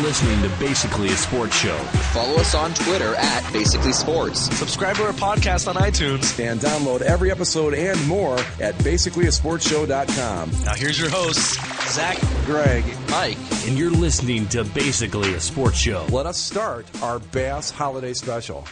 listening to Basically a Sports Show. Follow us on Twitter at Basically Sports. Subscribe to our podcast on iTunes. And download every episode and more at basicallyasportshow.com. Now here's your hosts, Zach, Greg, Mike. And you're listening to Basically a Sports Show. Let us start our Bass Holiday Special.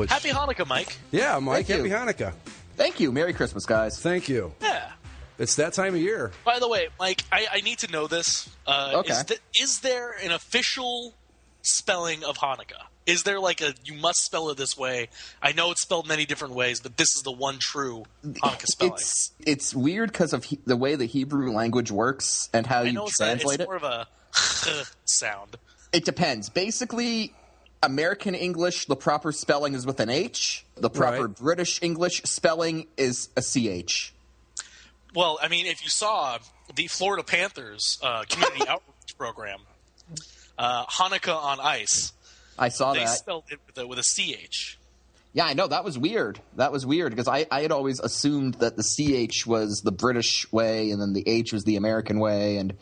Happy Hanukkah, Mike. Yeah, Mike, Thank happy you. Hanukkah. Thank you. Merry Christmas, guys. Thank you. Yeah. It's that time of year. By the way, Mike, I need to know this. Okay. Is there an official spelling of Hanukkah? Is there like you must spell it this way? I know it's spelled many different ways, but this is the one true Hanukkah spelling. It's weird because of the way the Hebrew language works and how you translate it's more of a sound. It depends. Basically, American English, the proper spelling is with an H. The proper British English spelling is a CH. Well, I mean, if you saw the Florida Panthers community outreach program, Hanukkah on Ice, I saw they that. spelled it with a CH. Yeah, I know. That was weird. Because I had always assumed that the CH was the British way and then the H was the American way, and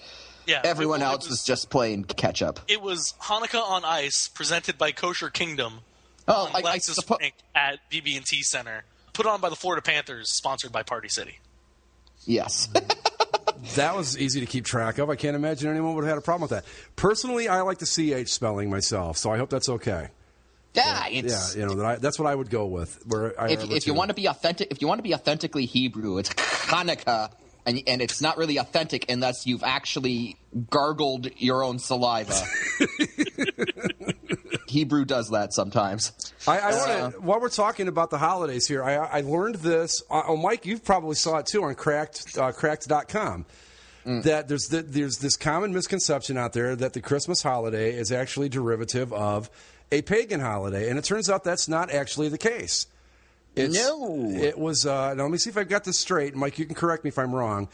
everyone else was just playing catch up. It was Hanukkah on Ice, presented by Kosher Kingdom. Oh, on Lexus Frank at BB&T Center, put on by the Florida Panthers, sponsored by Party City. Yes. That was easy to keep track of. I can't imagine anyone would have had a problem with that. Personally, I like the CH spelling myself, so I hope that's okay. Yeah, that's what I would go with. If you want to be authentic, if you want to be authentically Hebrew, it's Hanukkah, and it's not really authentic unless you've actually gargled your own saliva. Hebrew does that sometimes. While we're talking about the holidays here, I learned this. Mike, you probably saw it too on cracked.com. That there's this common misconception out there that the Christmas holiday is actually derivative of a pagan holiday, and it turns out that's not actually the case. It was. Now let me see if I've got this straight, Mike. You can correct me if I'm wrong.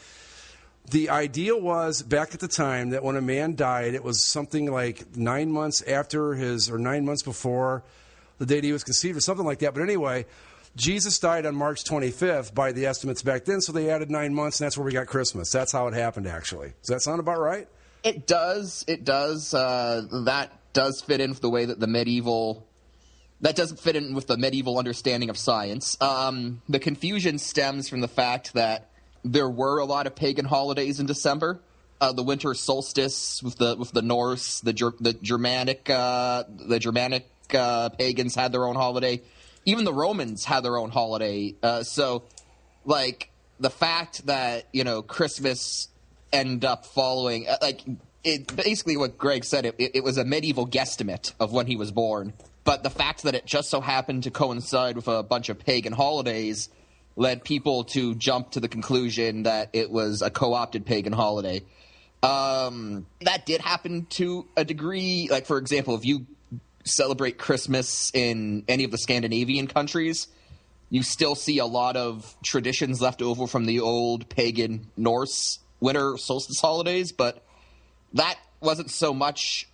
The idea was back at the time that when a man died, it was something like 9 months after or 9 months before the date he was conceived, or something like that. But anyway, Jesus died on March 25th by the estimates back then, so they added 9 months, and that's where we got Christmas. That's how it happened, actually. Does that sound about right? It does. It does. That does fit in with the way that the medieval. That doesn't fit in with the medieval understanding of science. The confusion stems from the fact that there were a lot of pagan holidays in December. The winter solstice with the Norse, the Germanic pagans had their own holiday. Even the Romans had their own holiday. So, like, the fact that Christmas ended up following, basically what Greg said, it was a medieval guesstimate of when he was born. But the fact that it just so happened to coincide with a bunch of pagan holidays led people to jump to the conclusion that it was a co-opted pagan holiday. That did happen to a degree. Like, for example, if you celebrate Christmas in any of the Scandinavian countries, you still see a lot of traditions left over from the old pagan Norse winter solstice holidays, but that wasn't so much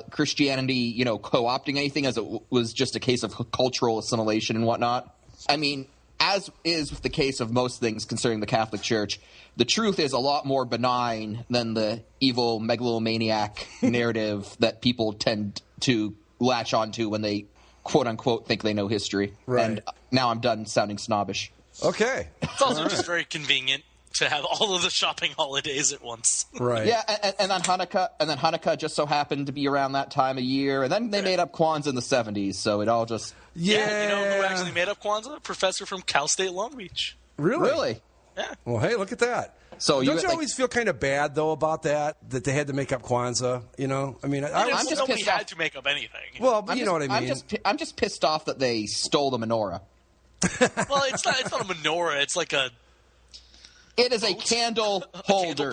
Christianity, co-opting anything as it was just a case of cultural assimilation and whatnot. I mean, as is with the case of most things concerning the Catholic Church, the truth is a lot more benign than the evil megalomaniac narrative that people tend to latch onto when they, quote-unquote, think they know history. Right. And now I'm done sounding snobbish. Okay. It's also just very convenient to have all of the shopping holidays at once. Right. Yeah, and then Hanukkah just so happened to be around that time of year, and then they made up Kwanzaa in the 70s, so it all just... Yeah, you know who actually made up Kwanzaa? A professor from Cal State Long Beach. Really? Yeah. Well, hey, look at that. So don't you always feel kind of bad though about that they had to make up Kwanzaa? I mean, I'm just nobody had to make up anything. Well, you know what I mean. I'm just pissed off that they stole the menorah. Well, it's not a menorah. It's like a. It is a candle holder.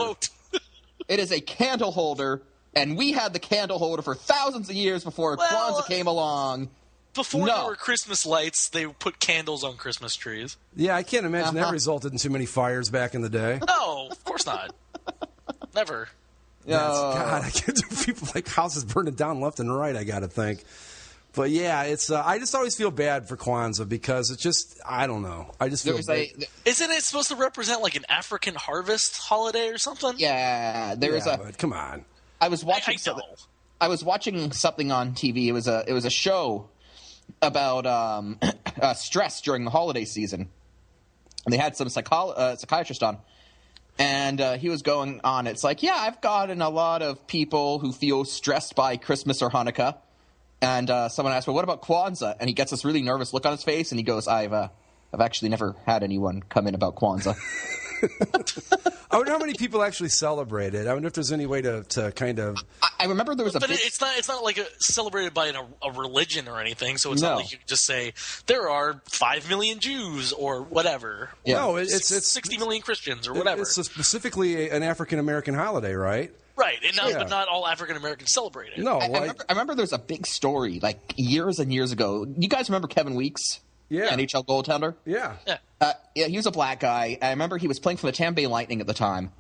It is a candle holder, and we had the candle holder for thousands of years before Kwanzaa came along. Before there were Christmas lights, they put candles on Christmas trees. Yeah, I can't imagine that resulted in too many fires back in the day. No, of course not. Never. God, I can't do people like houses burning down left and right, I got to think. But yeah, it's I just always feel bad for Kwanzaa because it's just, I don't know. I just feel bad. Isn't it supposed to represent like an African harvest holiday or something? Yeah, but come on. I was watching I was watching something on TV. It was a show about stress during the holiday season, and they had some psychiatrist on, and he was going on. It's like, yeah, I've gotten a lot of people who feel stressed by Christmas or Hanukkah, and someone asked, well, what about Kwanzaa? And he gets this really nervous look on his face, and he goes, I've actually never had anyone come in about Kwanzaa. I wonder how many people actually celebrate it. I wonder if there's any way to kind of. I remember there was a. But big... it's not like celebrated by a religion or anything. So it's No. not like you can just say there are 5 million Jews or whatever. Yeah. No, it's 60 million Christians or whatever. It's specifically an African American holiday, right? Right, and Yeah. but not all African Americans celebrate it. No, I remember there was a big story like years and years ago. You guys remember Kevin Weeks? Yeah. NHL goaltender? Yeah. Yeah, he was a black guy. I remember he was playing for the Tampa Bay Lightning at the time.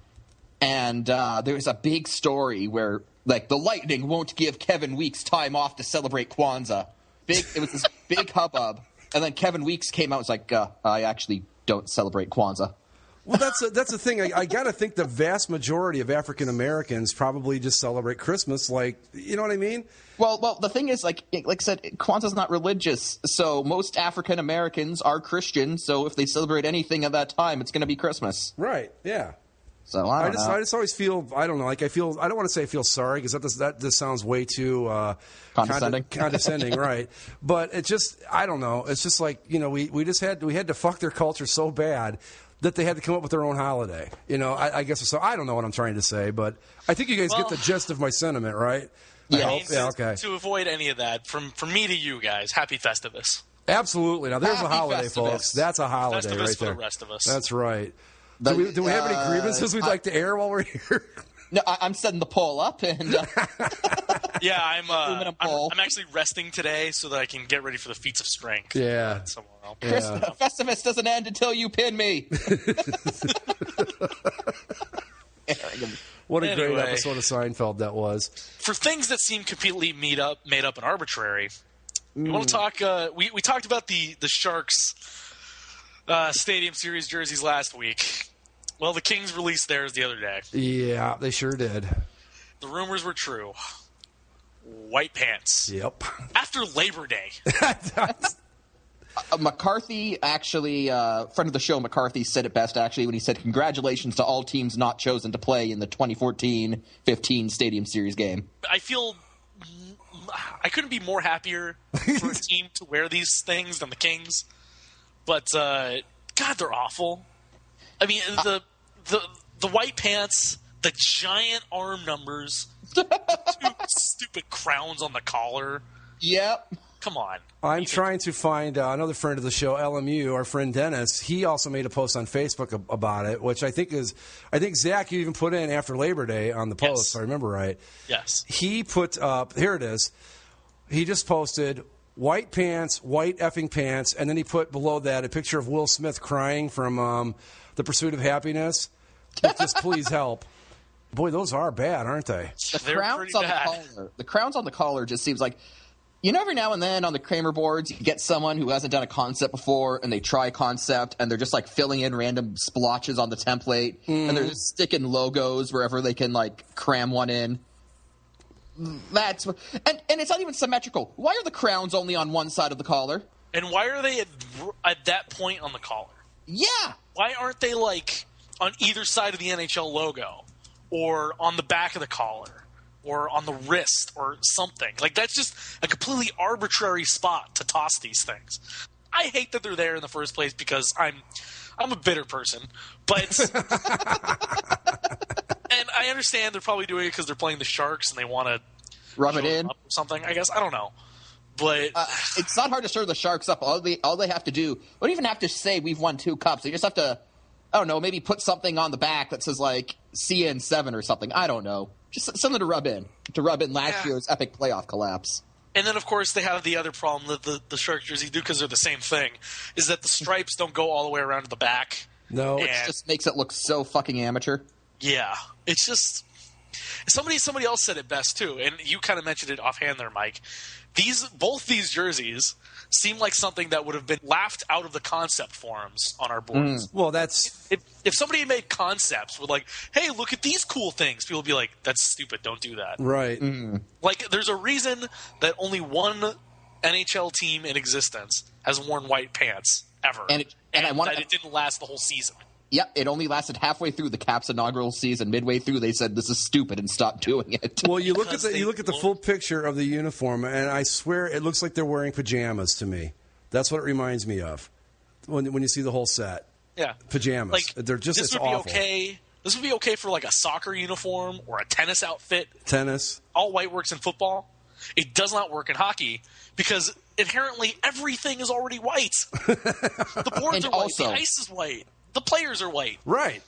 And there was a big story where, like, the Lightning won't give Kevin Weeks time off to celebrate Kwanzaa. It was this big hubbub. And then Kevin Weeks came out and was like, I actually don't celebrate Kwanzaa. Well, that's the thing. I got to think the vast majority of African Americans probably just celebrate Christmas, like, you know what I mean? Well, the thing is, like I said, Kwanzaa's not religious. So most African Americans are Christian. So if they celebrate anything at that time, it's going to be Christmas. Right. Yeah. So I don't know. I just always feel, I don't know, like I don't want to say I feel sorry because that just sounds way too Condescending. Condescending, right? But it just, I don't know. It's just like, you know, we had to fuck their culture so bad that they had to come up with their own holiday. You know, I guess so. I don't know what I'm trying to say, but I think you guys get the gist of my sentiment, right? Yeah. Okay. To avoid any of that, from me to you guys, happy Festivus. Absolutely. Now there's Happy a holiday, Festivus. folks. That's a holiday Festivus right for there. the rest of us. That's right. Do we have any grievances we'd like to air while we're here? No, I'm setting the poll up, and Yeah, I'm poll. actually resting today so that I can get ready for the feats of strength. Yeah. Somewhere else. Festivus doesn't end until you pin me. What a great Anyway. episode of Seinfeld that was. For things that seem completely made up and arbitrary, we want to talk. We talked about the Sharks Stadium Series jerseys last week. Well, the Kings released theirs the other day. Yeah, they sure did. The rumors were true. White pants. Yep. After Labor Day. McCarthy actually, friend of the show, McCarthy said it best actually when he said, "Congratulations to all teams not chosen to play in the 2014-15 Stadium Series game." I feel I couldn't be more happier for a team to wear these things than the Kings. But God, they're awful. I mean, the white pants, the giant arm numbers, the two stupid crowns on the collar. Yep. Come on. I'm trying to find another friend of the show, LMU, our friend Dennis. He also made a post on Facebook about it, which I think Zach, you even put in after Labor Day on the post, Yes. if I remember right. Yes. He put up, here it is. He just posted white pants, white effing pants, and then he put below that a picture of Will Smith crying from The Pursuit of Happiness. Just please help. Boy, those are bad, aren't they? They're Crowns pretty on bad. the collar. The crowns on the collar just seems like, you know, every now and then on the Kramer boards, you get someone who hasn't done a concept before, and they try a concept, and they're just like filling in random splotches on the template, and they're just sticking logos wherever they can like cram one in. That's and it's not even symmetrical. Why are the crowns only on one side of the collar? And why are they at that point on the collar? Yeah. Why aren't they like on either side of the NHL logo, or on the back of the collar, or on the wrist, or something? Like, that's just a completely arbitrary spot to toss these things. I hate that they're there in the first place because I'm a bitter person, but and I understand they're probably doing it because they're playing the Sharks and they want to Rub it in. up or something. I guess I don't know, but It's not hard to stir the Sharks up. All they have to do, they don't even have to say we've won 2 cups. They just have to, I don't know, maybe put something on the back that says like CN7 or something. I don't know. Just something to rub in last year's epic playoff collapse. And then, of course, they have the other problem that the Shark jersey do because they're the same thing, is that the stripes don't go all the way around to the back. No. And- It just makes it look so fucking amateur. Yeah, it's just somebody else said it best too, and you kind of mentioned it offhand there, Mike. Both these jerseys, seem like something that would have been laughed out of the concept forums on our boards. Well, that's If somebody made concepts with like, hey, look at these cool things, people would be like, that's stupid, don't do that. right. Like, there's a reason that only one NHL team in existence has worn white pants ever. And it didn't last the whole season. Yep, it only lasted halfway through the Caps' inaugural season. Midway through, they said this is stupid and stopped doing it. Well, you look at the full picture of the uniform, and I swear it looks like they're wearing pajamas to me. That's what it reminds me of when you see the whole set. Yeah, pajamas. Like, they're just this it's would be awful. okay. This would be okay for like a soccer uniform or a tennis outfit. Tennis. All white works in football. It does not work in hockey because inherently everything is already white. The boards are white. Also, the ice is white. The players are white. Right.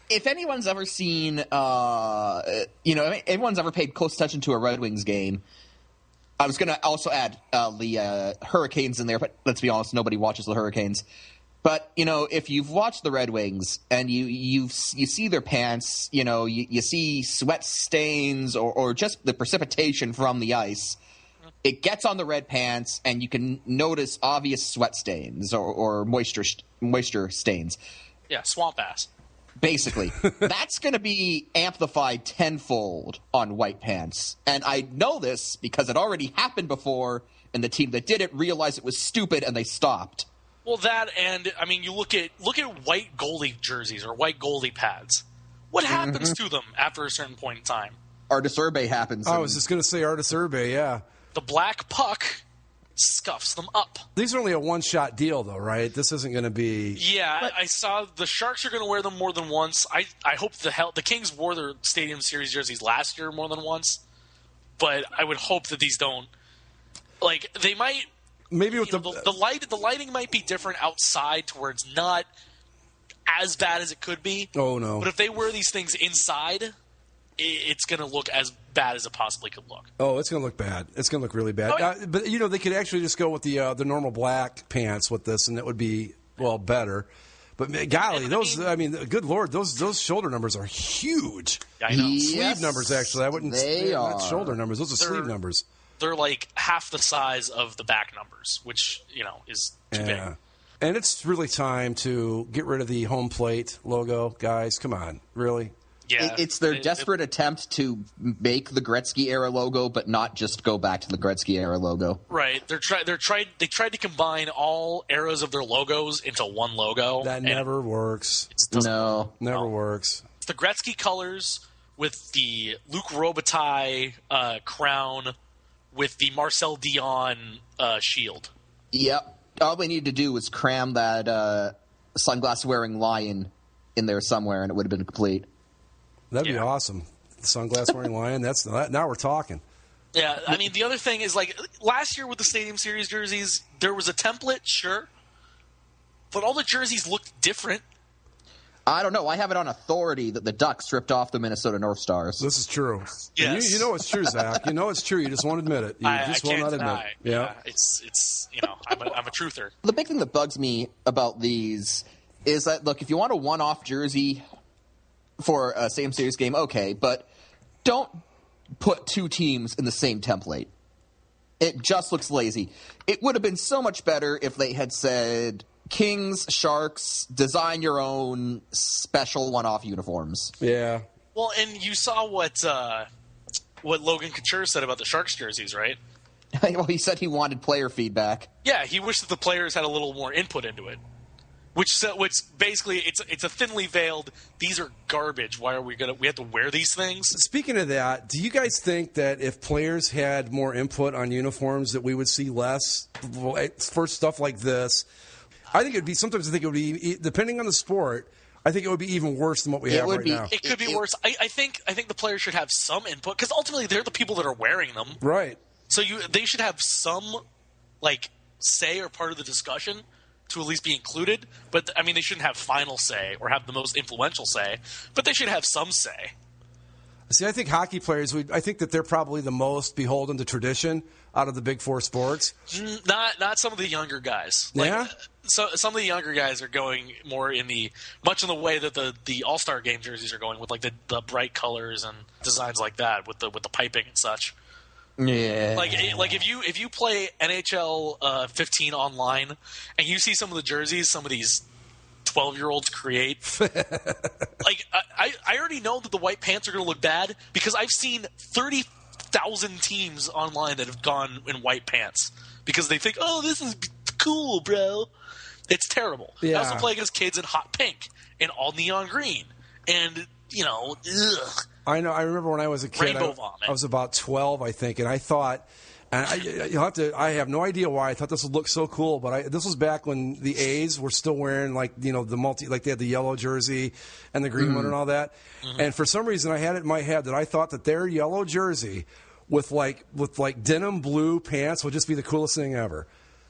If anyone's ever seen, everyone's ever paid close attention to a Red Wings game, I was going to also add the Hurricanes in there, but let's be honest, nobody watches the Hurricanes. But, if you've watched the Red Wings and you see their pants, you see sweat stains or just the precipitation from the ice, it gets on the red pants and you can notice obvious sweat stains or moisture stains. Yeah, swamp ass. Basically, that's going to be amplified tenfold on white pants. And I know this because it already happened before, and the team that did it realized it was stupid, and they stopped. Well, that and, I mean, you look at white goalie jerseys or white goalie pads. What happens to them after a certain point in time? Artis Urbe happens. I was just going to say Artis Urbe, yeah. The black puck scuffs them up. These are only a one-shot deal, though, right? This isn't going to be... Yeah, I saw the Sharks are going to wear them more than once. I hope the Kings wore their Stadium Series jerseys last year more than once, but I would hope that these don't. Like, they might... Maybe with the lighting might be different outside to where it's not as bad as it could be. Oh, no. But if they wear these things inside, it's going to look as bad as it possibly could look. Oh, it's going to look bad. It's going to look really bad. Oh, yeah. But, they could actually just go with the normal black pants with this, and it would be, better. But, golly, good Lord, those shoulder numbers are huge. Yeah, I know. Yes, sleeve numbers, actually. I wouldn't say not are. shoulder numbers. Those are sleeve numbers. They're like half the size of the back numbers, which, is too big. And it's really time to get rid of the home plate logo, guys. Come on, really? Yeah, it's their desperate attempt to make the Gretzky era logo, but not just go back to the Gretzky era logo. Right. They tried to combine all eras of their logos into one logo. That never works. Never works. It's the Gretzky colors with the Luc Robitaille crown with the Marcel Dion shield. Yep. All they needed to do was cram that sunglass-wearing lion in there somewhere, and it would have been complete. That'd be awesome. The sunglass-wearing lion. Now we're talking. Yeah, I mean, the other thing is, like, last year with the Stadium Series jerseys, there was a template, sure, but all the jerseys looked different. I don't know. I have it on authority that the Ducks ripped off the Minnesota North Stars. This is true. Yes. You know it's true, Zach. You know it's true. You just won't admit it. You just will not admit it. Yeah, it's I'm a truther. The big thing that bugs me about these is that, look, if you want a one-off jersey for a same series game, okay, but don't put two teams in the same template. It just looks lazy. It would have been so much better if they had said, Kings, Sharks, design your own special one-off uniforms. Yeah. Well, and you saw what Logan Couture said about the Sharks jerseys, right? Well, he said he wanted player feedback. Yeah, he wished that the players had a little more input into it. Which basically it's a thinly veiled. These are garbage. Why are we have to wear these things? Speaking of that, do you guys think that if players had more input on uniforms, that we would see less for stuff like this? I think sometimes it would be, depending on the sport, I think it would be even worse than what we have right now. It could be worse. I think the players should have some input because ultimately they're the people that are wearing them. Right. So they should have some say or part of the discussion to at least be included. But I mean, they shouldn't have final say or have the most influential say. But they should have some say. See, I think hockey players, I think that they're probably the most beholden to tradition out of the big four sports. Not some of the younger guys. Yeah? So some of the younger guys are going more much in the way that the All-Star game jerseys are going with the bright colors and designs like that with the piping and such. Yeah. Like if you play NHL 15 online and you see some of the jerseys some of these 12-year-olds create, like I already know that the white pants are going to look bad because I've seen 30,000 teams online that have gone in white pants because they think, oh, this is cool, bro. It's terrible. Yeah. I also play against kids in hot pink and all neon green, and ugh. I know. I remember when I was a kid, Rainbow vomit. I was about 12, I think, and I thought, and I have no idea why I thought this would look so cool, but this was back when the A's were still wearing like they had the yellow jersey and the green one and all that, and for some reason I had it in my head that I thought that their yellow jersey with denim blue pants would just be the coolest thing ever.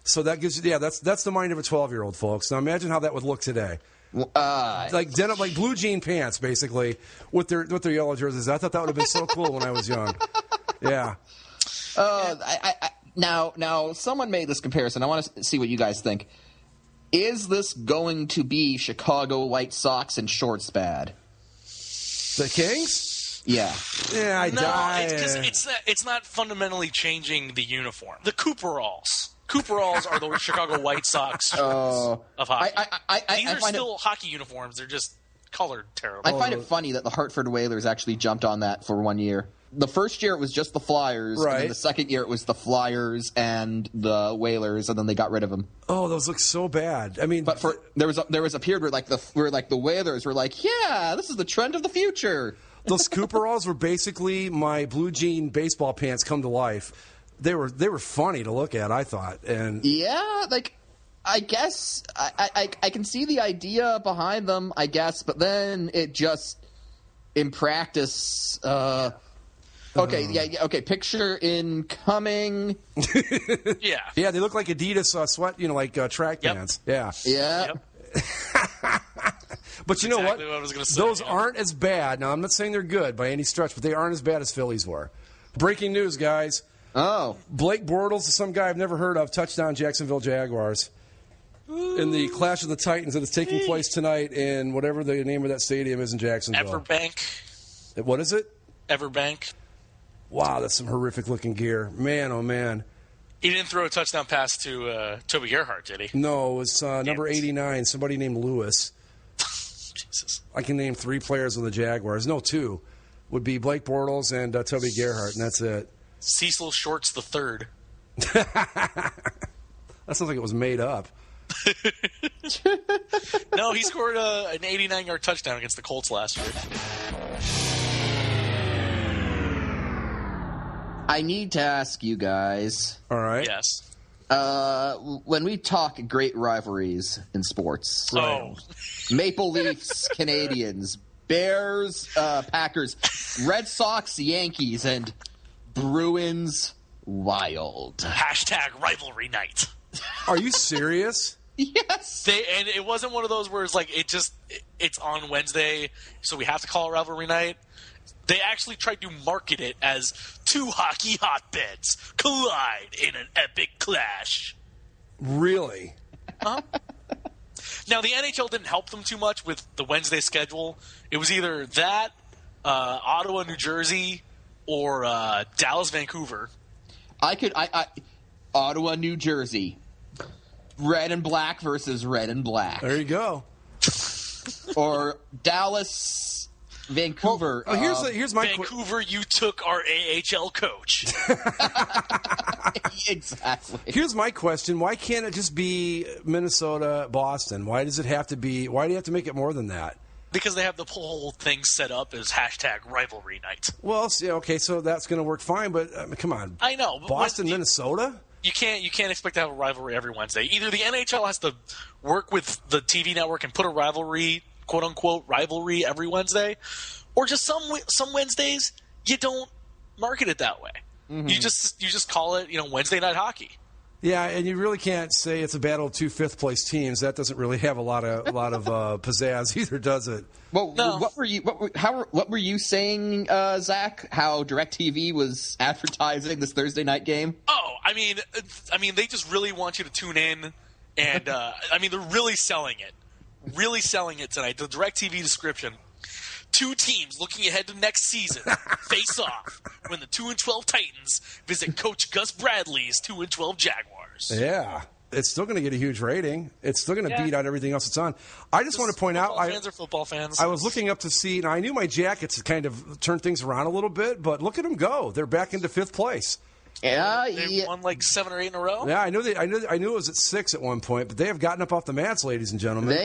So that gives you, that's the mind of a 12-year-old, folks. Now imagine how that would look today. Like denim, like blue jean pants, basically, with their yellow jerseys. I thought that would have been so cool when I was young. Yeah. Now, someone made this comparison. I want to see what you guys think. Is this going to be Chicago White Sox and shorts bad? The Kings? Yeah. Yeah, it's not fundamentally changing the uniform. The Cooperalls. Cooperalls are the Chicago White Sox shorts of hockey. These are still hockey uniforms. They're just colored terrible. I find it funny that the Hartford Whalers actually jumped on that for 1 year. The first year it was just the Flyers, right. And then the second year it was the Flyers and the Whalers, and then they got rid of them. Oh, those look so bad. I mean, but there was a period where the Whalers were like, yeah, this is the trend of the future. Those Cooperalls were basically my blue jean baseball pants come to life. They were funny to look at, I thought. And yeah, like I guess I can see the idea behind them, I guess, but then it just in practice okay, picture incoming. Yeah. Yeah, they look like Adidas sweat, like track pants. Yeah. Yeah. Yep. But you know what? I was gonna say, those aren't as bad. Now, I'm not saying they're good by any stretch, but they aren't as bad as Phillies were. Breaking news, guys. Oh. Blake Bortles is some guy I've never heard of. Touchdown, Jacksonville Jaguars. In the Clash of the Titans that is taking place tonight in whatever the name of that stadium is in Jacksonville. Everbank. What is it? Everbank. Wow, that's some horrific-looking gear. Man, oh, man. He didn't throw a touchdown pass to Toby Gerhart, did he? No, it was number 89, somebody named Lewis. Jesus. I can name 3 players on the Jaguars. No, 2. Would be Blake Bortles and Toby Gerhart, and that's it. Cecil Shorts the third. That sounds like it was made up. No, he scored an 89-yard touchdown against the Colts last year. I need to ask you guys. All right. Yes. When we talk great rivalries in sports, Oh. Maple Leafs, Canadians, Bears, Packers, Red Sox, Yankees, and Bruins, Wild. # rivalry night. Are you serious? Yes. And it wasn't one of those where it's like it's on Wednesday, so we have to call it rivalry night. They actually tried to market it as 2 hockey hotbeds collide in an epic clash. Really? Huh? Now, the NHL didn't help them too much with the Wednesday schedule. It was either that, Ottawa, New Jersey, or Dallas, Vancouver. Ottawa, New Jersey. Red and black versus red and black. There you go. Or Dallas, Vancouver. Well, here's my Vancouver, you took our AHL coach. Exactly. Here's my question: why can't it just be Minnesota, Boston? Why does it have to be? Why do you have to make it more than that? Because they have the whole thing set up as # rivalry night. Well, okay, so that's going to work fine, but come on. I know. Boston, Minnesota? You can't expect to have a rivalry every Wednesday. Either the NHL has to work with the TV network and put a rivalry, quote unquote, rivalry every Wednesday, or just some Wednesdays you don't market it that way. Mm-hmm. You just call it Wednesday night hockey. Yeah, and you really can't say it's a battle of 2 fifth-place teams. That doesn't really have a lot of pizzazz either, does it? Well, no. What were you saying, Zach? How DirecTV was advertising this Thursday night game? Oh, I mean, they just really want you to tune in, and they're really selling it tonight. The DirecTV description: two teams looking ahead to next season face off when the 2-12 Titans visit Coach Gus Bradley's 2-12 Jaguars. Yeah. It's still going to get a huge rating. It's still going to beat out everything else it's on. I just want to point out, fans are football fans. I was looking up to see, and I knew my Jackets had kind of turned things around a little bit, but look at them go. They're back into 5th place. Yeah, they won like 7 or 8 in a row. Yeah, I knew it was at 6 at one point, but they have gotten up off the mats, ladies and gentlemen.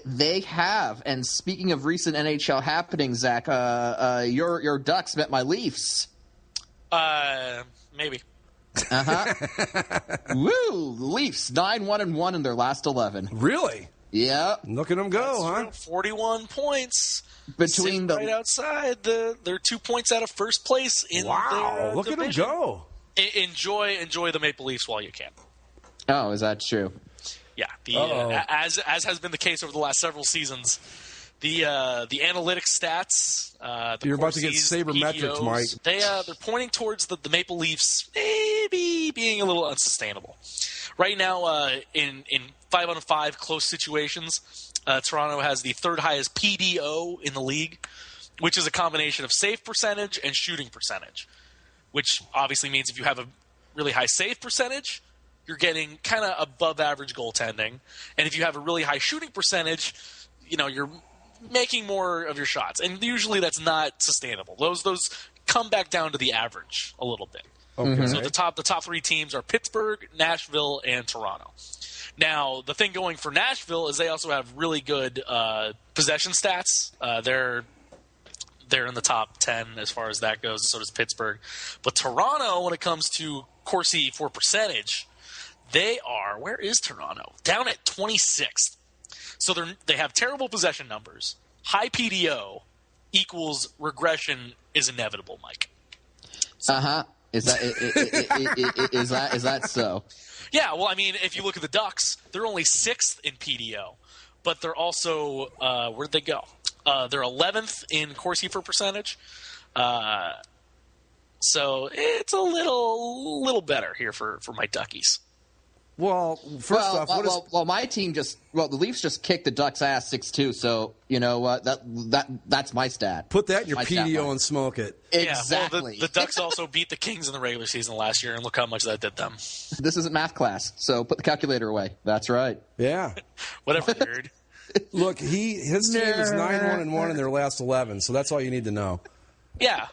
They have. And speaking of recent NHL happenings, Zach, your Ducks met my Leafs. Maybe. Woo! Leafs 9-1-1 in their last 11. Really? Yeah. Look at them go, huh? 41 points. Between the right outside, they're 2 points out of first place in their look division. at them go. Enjoy the Maple Leafs while you can. Oh, is that true? Yeah, as has been the case over the last several seasons, the analytics stats. You're about to get sabermetrics, PDOs, Mike. They're pointing towards the Maple Leafs maybe being a little unsustainable. Right now, in 5-on-5 close situations, Toronto has the 3rd highest PDO in the league, which is a combination of save percentage and shooting percentage. Which obviously means if you have a really high save percentage, you're getting kind of above average goaltending. And if you have a really high shooting percentage, you're making more of your shots. And usually that's not sustainable. Those come back down to the average a little bit. Okay. So the top 3 teams are Pittsburgh, Nashville, and Toronto. Now, the thing going for Nashville is they also have really good possession stats. They're in the top 10 as far as that goes, and so does Pittsburgh. But Toronto, when it comes to Corsi for percentage, they are, where is Toronto? Down at 26th. So they have terrible possession numbers. High PDO equals regression is inevitable, Mike. Is that so? Yeah, well, I mean, if you look at the Ducks, they're only 6th in PDO, but they're also where'd they go? They're 11th in Corsi for percentage, so it's a little better here for my Duckies. Well, first off, my team the Leafs just kicked the Ducks' ass 6-2. So you know what? That's my stat. Put that in your PDO and smoke it. Exactly. Yeah, well, the Ducks also beat the Kings in the regular season last year, and look how much that did them. This isn't math class, so put the calculator away. That's right. Yeah. Whatever, nerd. Look, his team is 9-1-1 in their last 11, so that's all you need to know. Yeah,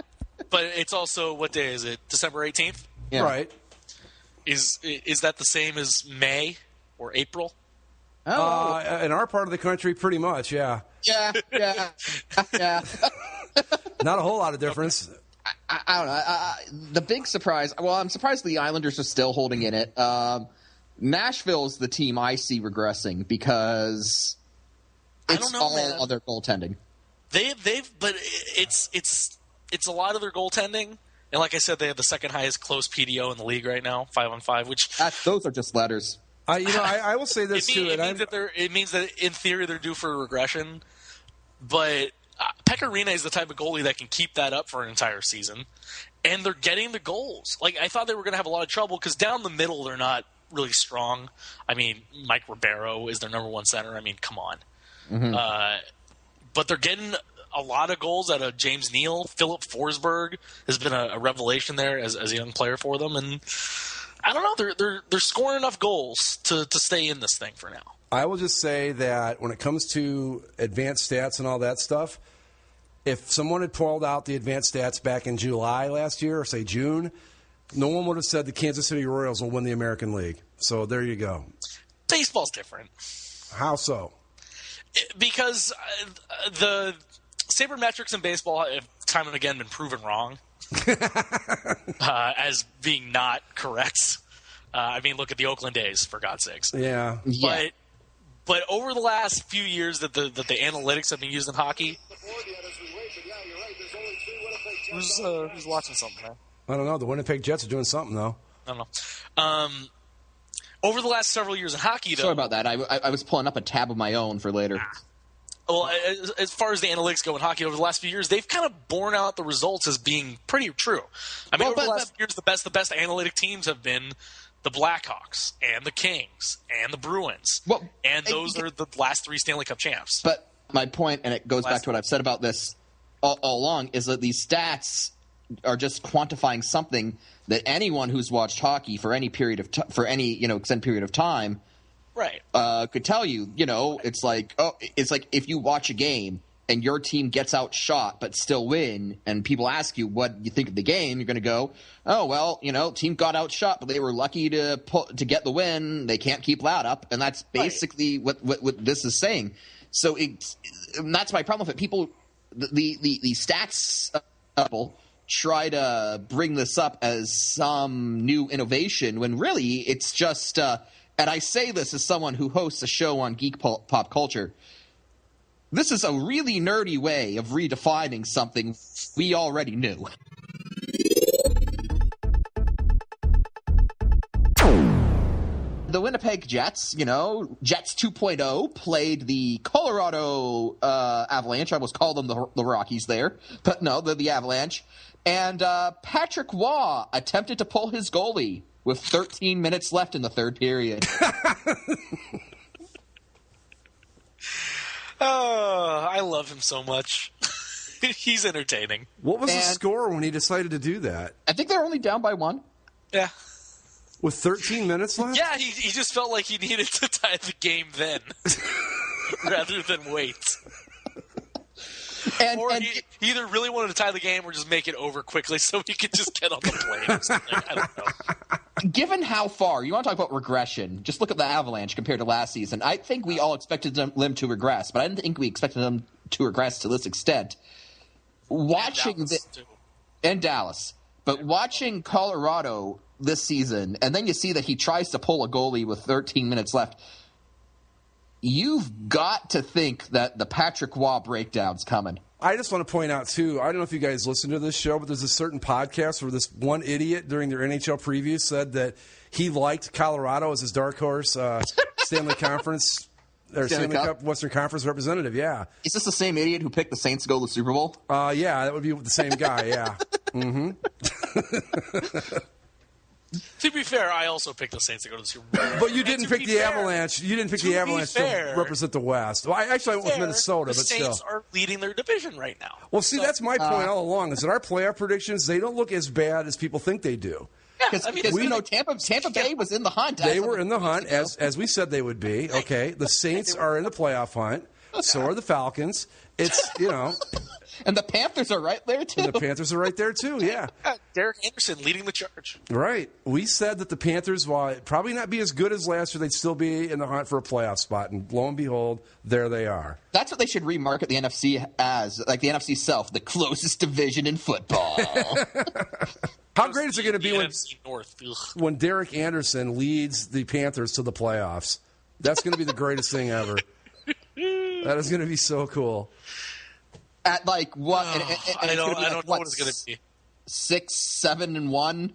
but it's also, what day is it? December 18th? Yeah. Right. Is that the same as May or April? Oh. In our part of the country, pretty much, yeah. Yeah. Not a whole lot of difference. I don't know. The big surprise. Well, I'm surprised the Islanders are still holding in it. Nashville's the team I see regressing because it's all other goaltending. But it's a lot of their goaltending. And like I said, they have the 2nd highest close PDO in the league right now, 5-on-5. Which those are just letters. I will say this too. It means that in theory they're due for regression, but Pekka Rinne is the type of goalie that can keep that up for an entire season, and they're getting the goals. Like I thought they were going to have a lot of trouble because down the middle they're not really strong. I mean, Mike Ribeiro is their number 1 center. I mean, come on. Mm-hmm. But they're getting a lot of goals out of James Neal. Philip Forsberg has been a revelation there as a young player for them, and I don't know. They're scoring enough goals to stay in this thing for now. I will just say that when it comes to advanced stats and all that stuff, if someone had pulled out the advanced stats back in July last year, or say June, no one would have said the Kansas City Royals will win the American League. So there you go. Baseball's different. How so? Because the sabermetrics in baseball have time and again been proven wrong as being not correct. I mean, look at the Oakland A's, for God's sakes. Yeah. But over the last few years that the analytics have been used in hockey, who's watching something, man? I don't know. The Winnipeg Jets are doing something, though. I don't know. Over the last several years in hockey, though. Sorry about that. I was pulling up a tab of my own for later. Well, as far as the analytics go in hockey over the last few years, they've kind of borne out the results as being pretty true. I mean, over the last few years, the best analytic teams have been the Blackhawks and the Kings and the Bruins. And those are the last 3 Stanley Cup champs. But my point, and it goes back to what I've said about this all along is that these stats are just quantifying something that anyone who's watched hockey for any period of extended period of time, right, could tell you. It's like if you watch a game and your team gets outshot but still win, and people ask you what you think of the game, you're going to go, oh well, team got outshot, but they were lucky to get the win. They can't keep that up, and that's basically what this is saying. So that's my problem with it. People, the stats people try to bring this up as some new innovation when really it's just and I say this as someone who hosts a show on geek pop culture. This is a really nerdy way of redefining something we already knew. The Winnipeg Jets, Jets 2.0, played the Colorado Avalanche. I almost called them the Rockies there, but no, they're the Avalanche. And Patrick Waugh attempted to pull his goalie with 13 minutes left in the third period. Oh, I love him so much. He's entertaining. What was the score when he decided to do that? I think they're only down by 1. Yeah. With 13 minutes left? Yeah, he just felt like he needed to tie the game then, rather than wait. Or he either really wanted to tie the game or just make it over quickly so he could just get on the plane or something. I don't know. Given how far, you want to talk about regression, just look at the Avalanche compared to last season. I think we all expected them to regress, but I didn't think we expected them to regress to this extent. And Dallas. But watching Colorado this season, and then you see that he tries to pull a goalie with 13 minutes left, you've got to think that the Patrick Waugh breakdown's coming. I just want to point out, too, I don't know if you guys listen to this show, but there's a certain podcast where this one idiot during their NHL preview said that he liked Colorado as his dark horse Stanley Conference or Stanley Cup Western Conference representative, yeah. Is this the same idiot who picked the Saints to go to the Super Bowl? Yeah, that would be the same guy, yeah. Mm-hmm. To be fair, I also picked the Saints to go to the Super Bowl. But you didn't pick the Avalanche. You didn't pick the Avalanche to represent the West. Well, I went with Minnesota, but still. The Saints are leading their division right now. Well, see, that's my point all along, is that our playoff predictions, they don't look as bad as people think they do. Because we know Tampa Bay was in the hunt. They were in the hunt, as we said they would be. Okay, the Saints are in the playoff hunt. So are the Falcons. It's, And the Panthers are right there, too. And the Panthers are right there, too, yeah. Derek Anderson leading the charge. Right. We said that the Panthers, while probably not be as good as last year, they'd still be in the hunt for a playoff spot. And lo and behold, there they are. That's what they should remarket the NFC as, like the NFC South, the closest division in football. How great is it going to be when Derek Anderson leads the Panthers to the playoffs? That's going to be the greatest thing ever. That is going to be so cool. At like what? I don't know what it's going to be. 6-7-1.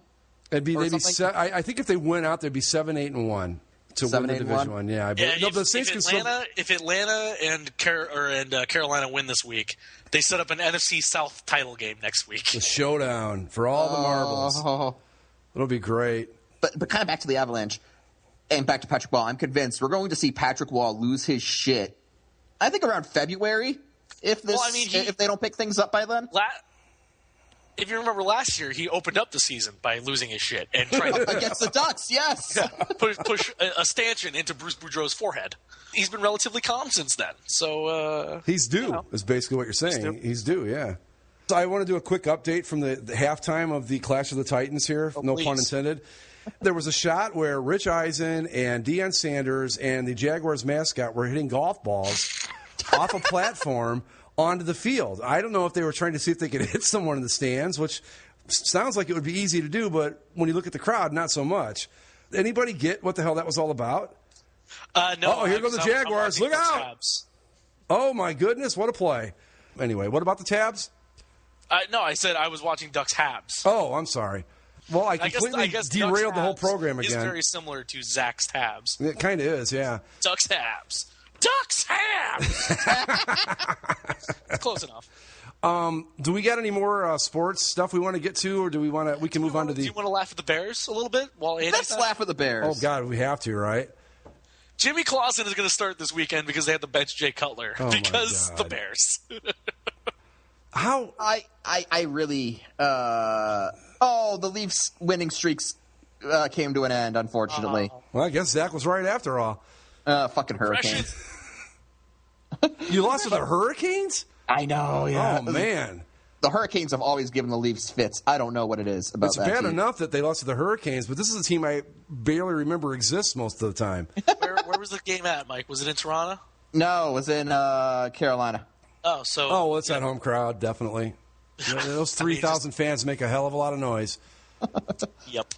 They'd be I think if they win out, they'd be 7-8-1 to win the Division 1. Yeah, the Saints if Atlanta and Carolina win this week, they set up an NFC South title game next week. The showdown for all the marbles. It'll be great. But kind of back to the Avalanche and back to Patrick Waugh. I'm convinced we're going to see Patrick Waugh lose his shit. I think around February. If they don't pick things up by then. If you remember last year, he opened up the season by losing his shit and trying to against the Ducks. Yes, push a stanchion into Bruce Boudreau's forehead. He's been relatively calm since then. So he's due. Is basically what you're saying. He's due. Yeah. So I want to do a quick update from the halftime of the Clash of the Titans here. No pun intended. There was a shot where Rich Eisen and Deion Sanders and the Jaguars mascot were hitting golf balls off a platform onto the field. I don't know if they were trying to see if they could hit someone in the stands, which sounds like it would be easy to do, but when you look at the crowd, not so much. Anybody get what the hell that was all about? No. Oh, here go the Jaguars. Look out. Tabs. Oh, my goodness. What a play. Anyway, what about the Tabs? No, I said I was watching Ducks Habs. Oh, I'm sorry. Well, I completely derailed the whole program again. It's very similar to Zach's Tabs. It kind of is, yeah. Ducks Habs. Ducks Habs. Close enough. Do we got any more sports stuff we want to get to, or do we want to? We can move on to the. Do you want to laugh at the Bears a little bit while Andy's Let's laugh at the Bears. Oh God, we have to, right? Jimmy Clausen is going to start this weekend because they had to bench Jay Cutler because the Bears. How? I really. The Leafs winning streaks came to an end, unfortunately. Well, I guess Zach was right after all. Fucking Hurricanes. You lost to the Hurricanes? I know, yeah. Oh, man. The Hurricanes have always given the Leafs fits. I don't know what it is about that team. It's bad enough that they lost to the Hurricanes, but this is a team I barely remember exists most of the time. Where was the game at, Mike? Was it in Toronto? No, it was in Carolina. Oh, so... Oh, well, it's that home crowd, definitely. Those 3,000 fans make a hell of a lot of noise. Yep.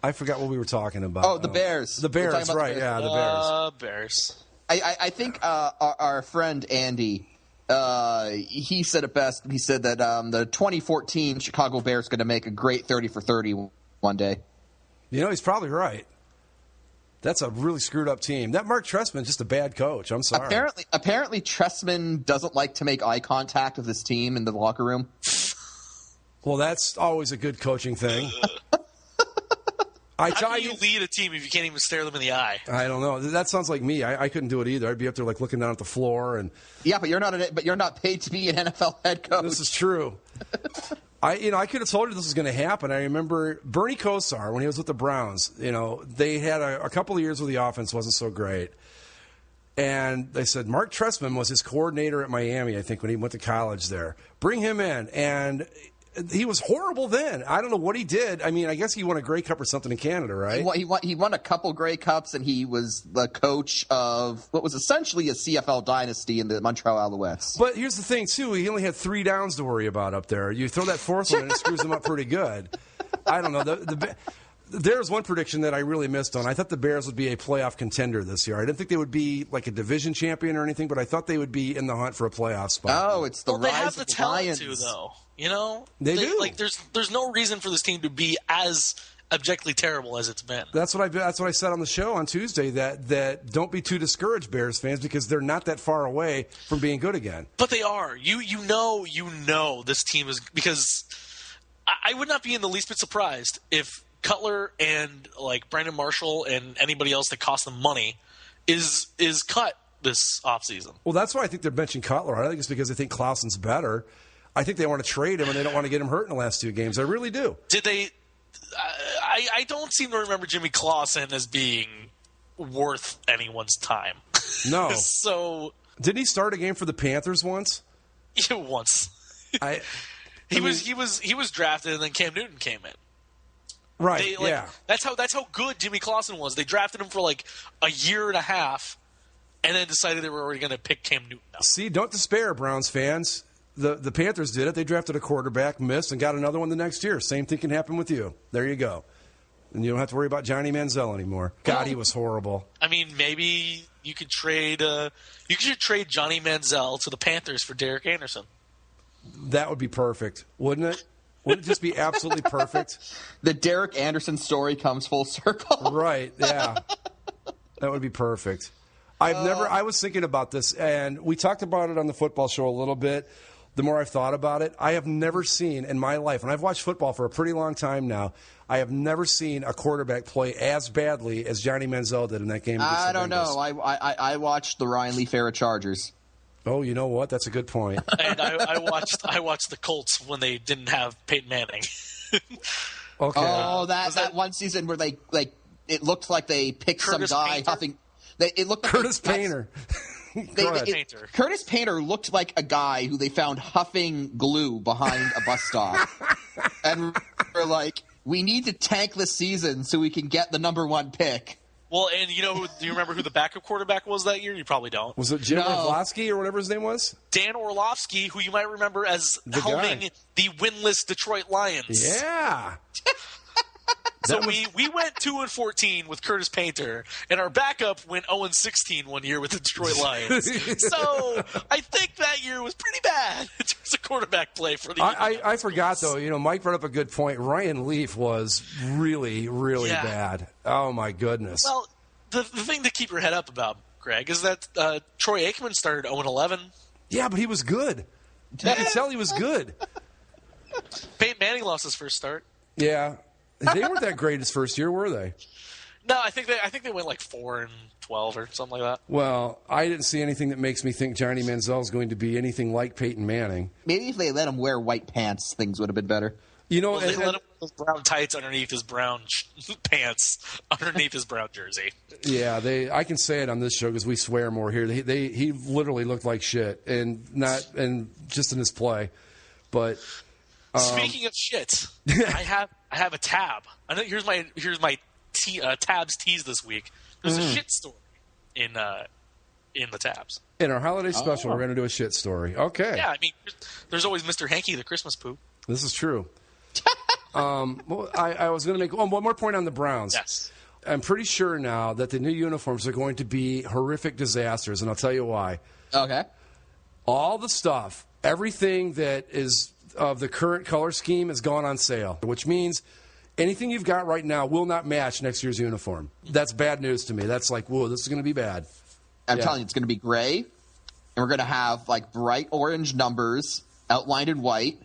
I forgot what we were talking about. Oh, the Bears. The Bears, right. Yeah, the Bears. Bears. I think our friend Andy, he said it best. He said that the 2014 Chicago Bears going to make a great 30 for 30 one day. You know, he's probably right. That's a really screwed up team. That Mark Trestman's just a bad coach. I'm sorry. Apparently Trestman doesn't like to make eye contact with his team in the locker room. Well, that's always a good coaching thing. How do you lead a team if you can't even stare them in the eye? I don't know. That sounds like me. I couldn't do it either. I'd be up there like looking down at the floor and. Yeah, but you're not paid to be an NFL head coach. This is true. I could have told you this was going to happen. I remember Bernie Kosar when he was with the Browns. They had a couple of years where the offense wasn't so great, and they said Mark Trestman was his coordinator at Miami. I think when he went to college there, bring him in and. He was horrible then. I don't know what he did. I mean, I guess he won a Grey Cup or something in Canada, right? He won a couple Grey Cups, and he was the coach of what was essentially a CFL dynasty in the Montreal Alouettes. But here's the thing, too. He only had 3 downs to worry about up there. You throw that fourth one, and it screws him up pretty good. I don't know. There's one prediction that I really missed on. I thought the Bears would be a playoff contender this year. I didn't think they would be like a division champion or anything, but I thought they would be in the hunt for a playoff spot. Oh, it's the rise of the They have the talent Lions. to, though. You know, they do. Like, there's no reason for this team to be as objectively terrible as it's been. That's what I said on the show on Tuesday. That don't be too discouraged, Bears fans, because they're not that far away from being good again. But they are. You know this team is, because I would not be in the least bit surprised if Cutler and like Brandon Marshall and anybody else that cost them money is cut this offseason. Well, that's why I think they're benching Cutler. I think it's because they think Clausen's better. I think they want to trade him, and they don't want to get him hurt in the last 2 games. I really do. Did they? I don't seem to remember Jimmy Clausen as being worth anyone's time. No. So didn't he start a game for the Panthers once? Yeah, once. He was drafted, and then Cam Newton came in. Right. Yeah. That's how good Jimmy Clausen was. They drafted him for like a year and a half, and then decided they were already going to pick Cam Newton up. See, don't despair, Browns fans. The Panthers did it. They drafted a quarterback, missed, and got another one the next year. Same thing can happen with you. There you go. And you don't have to worry about Johnny Manziel anymore. God, he was horrible. I mean, maybe you could trade Johnny Manziel to the Panthers for Derek Anderson. That would be perfect, wouldn't it? Wouldn't it just be absolutely perfect? The Derek Anderson story comes full circle. Right, yeah. That would be perfect. I was thinking about this, and we talked about it on the football show a little bit. The more I've thought about it, I have never seen in my life, and I've watched football for a pretty long time now, I have never seen a quarterback play as badly as Johnny Manziel did in that game. I don't know. I watched the Ryan Leaf era Chargers. Oh, you know what? That's a good point. And I watched the Colts when they didn't have Peyton Manning. Okay. Oh, that one season where they it looked like they picked Curtis some guy Painter? huffing. It looked like Curtis Painter. Painter. Curtis Painter looked like a guy who they found huffing glue behind a bus stop, and we're like, we need to tank this season so we can get the number 1 pick. Well, and do you remember who the backup quarterback was that year? You probably don't. Was it Jim Orlovsky or whatever his name was? Dan Orlovsky, who you might remember as helming the winless Detroit Lions. Yeah. So we went 2-14 with Curtis Painter, and our backup went 0-16 one year with the Detroit Lions. So I think that year was pretty bad in terms of quarterback play for the. I forgot though. Mike brought up a good point. Ryan Leaf was really, really bad. Oh my goodness. Well, the thing to keep your head up about, Greg, is that Troy Aikman started 0-11. Yeah, but he was good. You could tell he was good. Peyton Manning lost his first start. Yeah. They weren't that great his first year, were they? No, I think they went like 4-12 or something like that. Well, I didn't see anything that makes me think Johnny Manziel is going to be anything like Peyton Manning. Maybe if they let him wear white pants, things would have been better. You know, Well, they let him wear those brown tights underneath his brown pants, underneath his brown jersey. yeah, I can say it on this show because we swear more here. He literally looked like shit, and just in his play. But Speaking of shit, I have a tab. I know, here's my tabs tease this week. There's a shit story in the tabs. In our holiday special, we're going to do a shit story. Okay. Yeah, I mean, there's always Mr. Hanky, the Christmas poo. This is true. Well, I was going to make one more point on the Browns. Yes. I'm pretty sure now that the new uniforms are going to be horrific disasters, and I'll tell you why. Okay. All the stuff, everything that is of the current color scheme has gone on sale, which means anything you've got right now will not match next year's uniform. That's bad news to me. That's like, whoa, this is going to be bad. I'm telling you, it's going to be gray, and we're going to have like bright orange numbers outlined in white.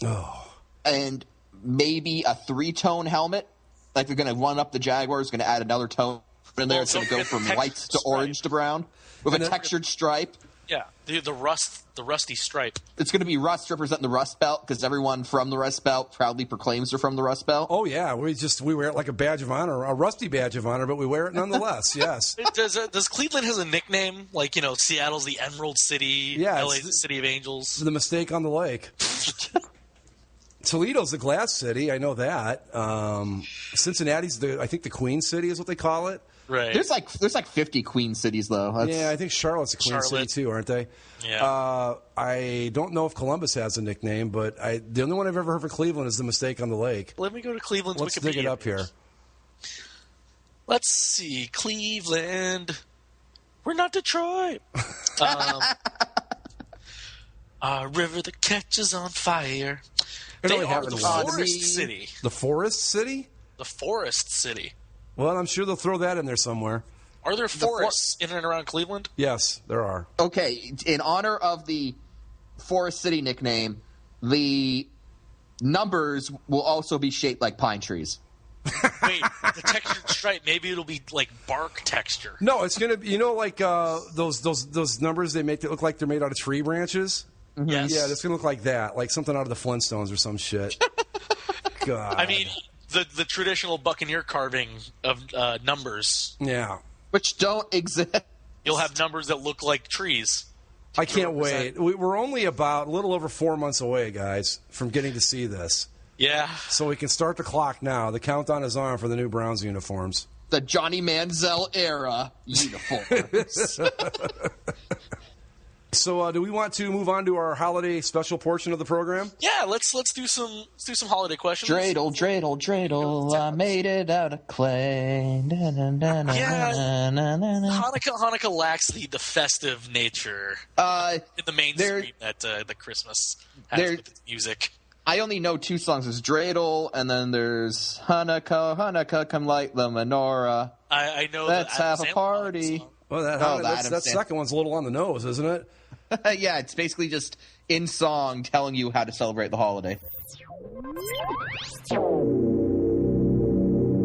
Oh. And maybe a 3-tone helmet. Like they're going to one up the Jaguars, going to add another tone in there. It's going to go from whites to orange to brown with a textured stripe. Yeah, the rusty stripe. It's going to be rust representing the Rust Belt because everyone from the Rust Belt proudly proclaims they're from the Rust Belt. Oh yeah, we wear it like a badge of honor, a rusty badge of honor, but we wear it nonetheless. Yes. Does Cleveland has a nickname like Seattle's the Emerald City, LA's the City of Angels? The mistake on the lake. Toledo's the Glass City. I know that. Cincinnati's I think the Queen City is what they call it. Right. There's like 50 Queen cities though. Yeah, I think Charlotte's a Queen City too, aren't they? Yeah. I don't know if Columbus has a nickname, but the only one I've ever heard for Cleveland is the mistake on the lake. Let me go to Cleveland's Let's Wikipedia. dig it up here. Let's see, Cleveland. We're not Detroit. River that catches on fire. They are the Forest City. The Forest City? The Forest City. Well, I'm sure they'll throw that in there somewhere. Are there forests in and around Cleveland? Yes, there are. Okay, in honor of the Forest City nickname, the numbers will also be shaped like pine trees. Wait, the textured stripe, maybe it'll be like bark texture. No, it's going to be, like those numbers they make that look like they're made out of tree branches? Yes. Yeah, it's going to look like that, like something out of the Flintstones or some shit. God. I mean, the traditional Buccaneer carving of numbers. Yeah. Which don't exist. You'll have numbers that look like trees. I can't wait. We're only about a little over 4 months away, guys, from getting to see this. Yeah. So we can start the clock now. The countdown is on for the new Browns uniforms. The Johnny Manziel era uniforms. So, do we want to move on to our holiday special portion of the program? Yeah, let's do some holiday questions. Dreidel, dreidel, dreidel, I made it out of clay. Hanukkah lacks the festive nature in the mainstream that the Christmas has with its music. I only know 2 songs. There's dreidel, and then there's Hanukkah, Hanukkah, come light the menorah. I know. Let's have a party. Well, that second one's a little on the nose, isn't it? Yeah, it's basically just in song telling you how to celebrate the holiday.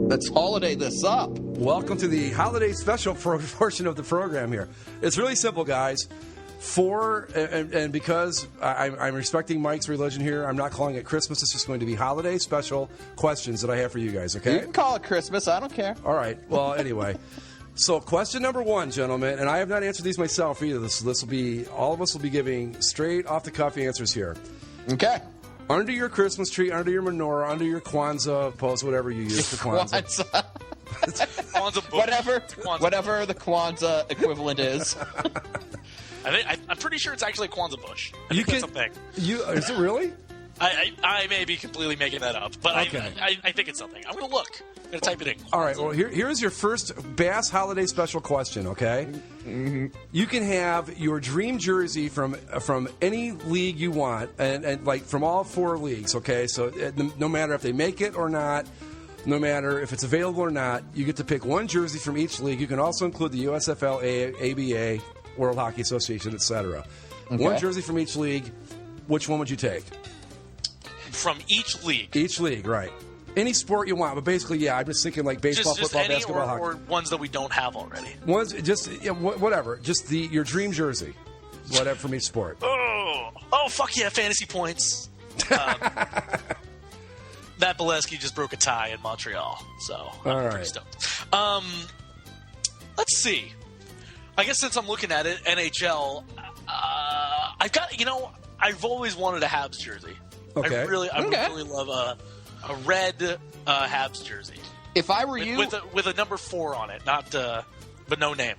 Let's holiday this up. Welcome to the holiday special portion of the program here. It's really simple, guys. And because I'm respecting Mike's religion here, I'm not calling it Christmas. It's just going to be holiday special questions that I have for you guys, okay? You can call it Christmas. I don't care. All right. Well, anyway. So question number 1, gentlemen, and I have not answered these myself either. This will be, all of us will be giving straight off the cuff answers here. Okay. Under your Christmas tree, under your menorah, under your Kwanzaa post, whatever you use for Kwanzaa. Whatever the Kwanzaa equivalent is. I'm pretty sure it's actually a Kwanzaa bush. I think that's a thing. Is it really? I may be completely making that up, but okay. I think it's something. I'm going to look. I'm going to type it in. All right, well, here's your first Bass Holiday Special question, okay? Mm-hmm. You can have your dream jersey from any league you want, and like from all 4 leagues, okay? So no matter if they make it or not, no matter if it's available or not, you get to pick one jersey from each league. You can also include the USFL, ABA, World Hockey Association, etc. Okay. One jersey from each league. Which one would you take? From each league? Each league, right. Any sport you want, but basically, yeah, I'm just thinking like baseball, Just football, any basketball, hockey. or ones that we don't have already. Ones, just whatever. Just your dream jersey, whatever from each sport. Oh, fuck yeah, fantasy points. That Bolesky just broke a tie in Montreal, so I'm pretty stoked. Let's see. I guess since I'm looking at it, NHL, I've always wanted a Habs jersey. Okay. I would really love a red Habs jersey. If I were you, with a number 4 on it, but no name.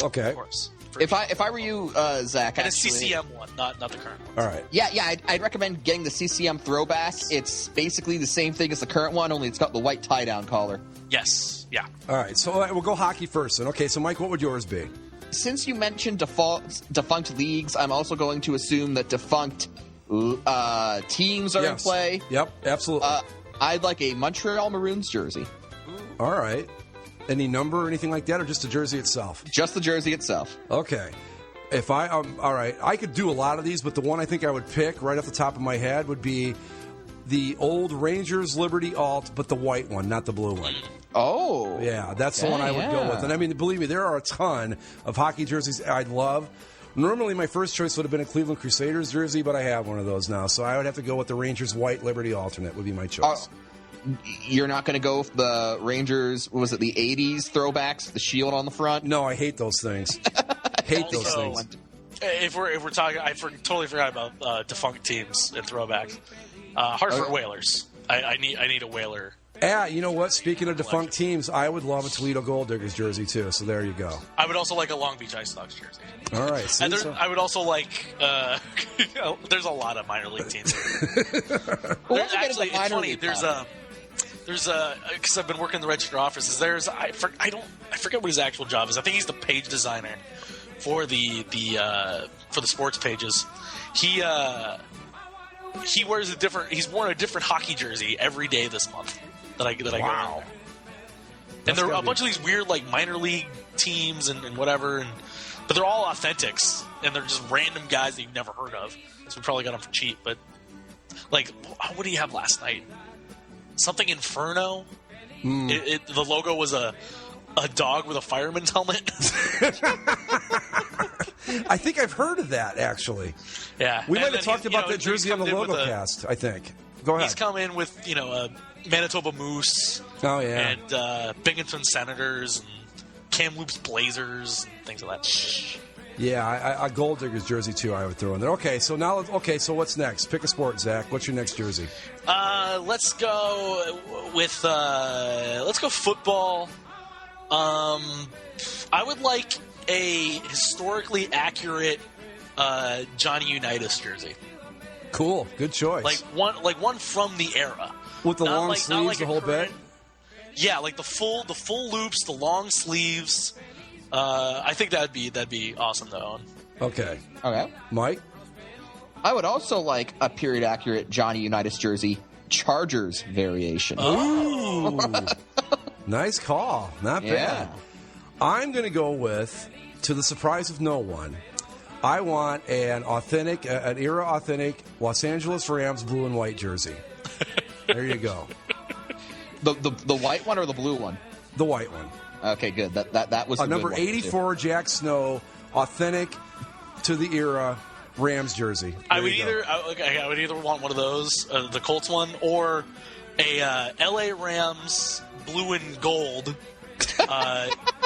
Okay. Of course. If I were you, Zach, and actually, a CCM one, not the current one. All right. Yeah, I'd recommend getting the CCM throwback. It's basically the same thing as the current one, only it's got the white tie-down collar. Yes. Yeah. All right. So we'll go hockey first. Then. Okay. So Mike, what would yours be? Since you mentioned defunct leagues, I'm also going to assume that defunct teams are in play. Yep. Absolutely. I'd like a Montreal Maroons jersey. All right. Any number or anything like that, or just the jersey itself? Just the jersey itself. Okay. If all right, I could do a lot of these, but the one I think I would pick right off the top of my head would be the old Rangers Liberty Alt, but the white one, not the blue one. Oh. Yeah, that's the one I would go with. And I mean, believe me, there are a ton of hockey jerseys I'd love. Normally, my first choice would have been a Cleveland Crusaders jersey, but I have one of those now, so I would have to go with the Rangers White Liberty alternate would be my choice. You're not going to go with the Rangers, what was it, the 80s throwbacks, the shield on the front? No, I hate those things. Hate those things. If we're talking, totally forgot about defunct teams and throwbacks. Hartford Whalers. I need a Whaler. Yeah, you know what? Speaking of defunct teams, I would love a Toledo Gold Diggers jersey too. So there you go. I would also like a Long Beach Ice Dogs jersey. All right. See, and I would also like. There's a lot of minor league teams. Actually, it's funny. There's because I've been working in the registered offices. I forget what his actual job is. I think he's the page designer for the sports pages. He wears he's worn a different hockey jersey every day this month that I go in there. And there are a bunch of these weird like minor league teams and whatever, but they're all authentics and they're just random guys that you've never heard of. So we probably got them for cheap. But like, what did he have last night? Something Inferno. The logo was a dog with a fireman's helmet. I think I've heard of that, actually. Yeah. We might have talked about that jersey on the Logo Cast, I think. Go ahead. He's come in with, a Manitoba Moose. Oh, yeah. And Binghamton Senators and Kamloops Blazers and things like that. Yeah, a Gold Diggers jersey, too, I would throw in there. Okay, so what's next? Pick a sport, Zach. What's your next jersey? Let's go with, let's go football. I would like a historically accurate Johnny Unitas jersey. Cool, good choice. Like one from the era with the long sleeves, the whole bit. Yeah, like the full loops, the long sleeves. I think that'd be awesome to own. Okay, Mike. I would also like a period accurate Johnny Unitas jersey, Chargers variation. Ooh, nice call. Not bad. I'm going to go with, to the surprise of no one, I want an era authentic Los Angeles Rams blue and white jersey. There you go. The white one or the blue one? The white one. Okay, good. That was a number good 84 Jack Snow, authentic to the era Rams jersey. I would either want one of those, the Colts one, or a LA Rams blue and gold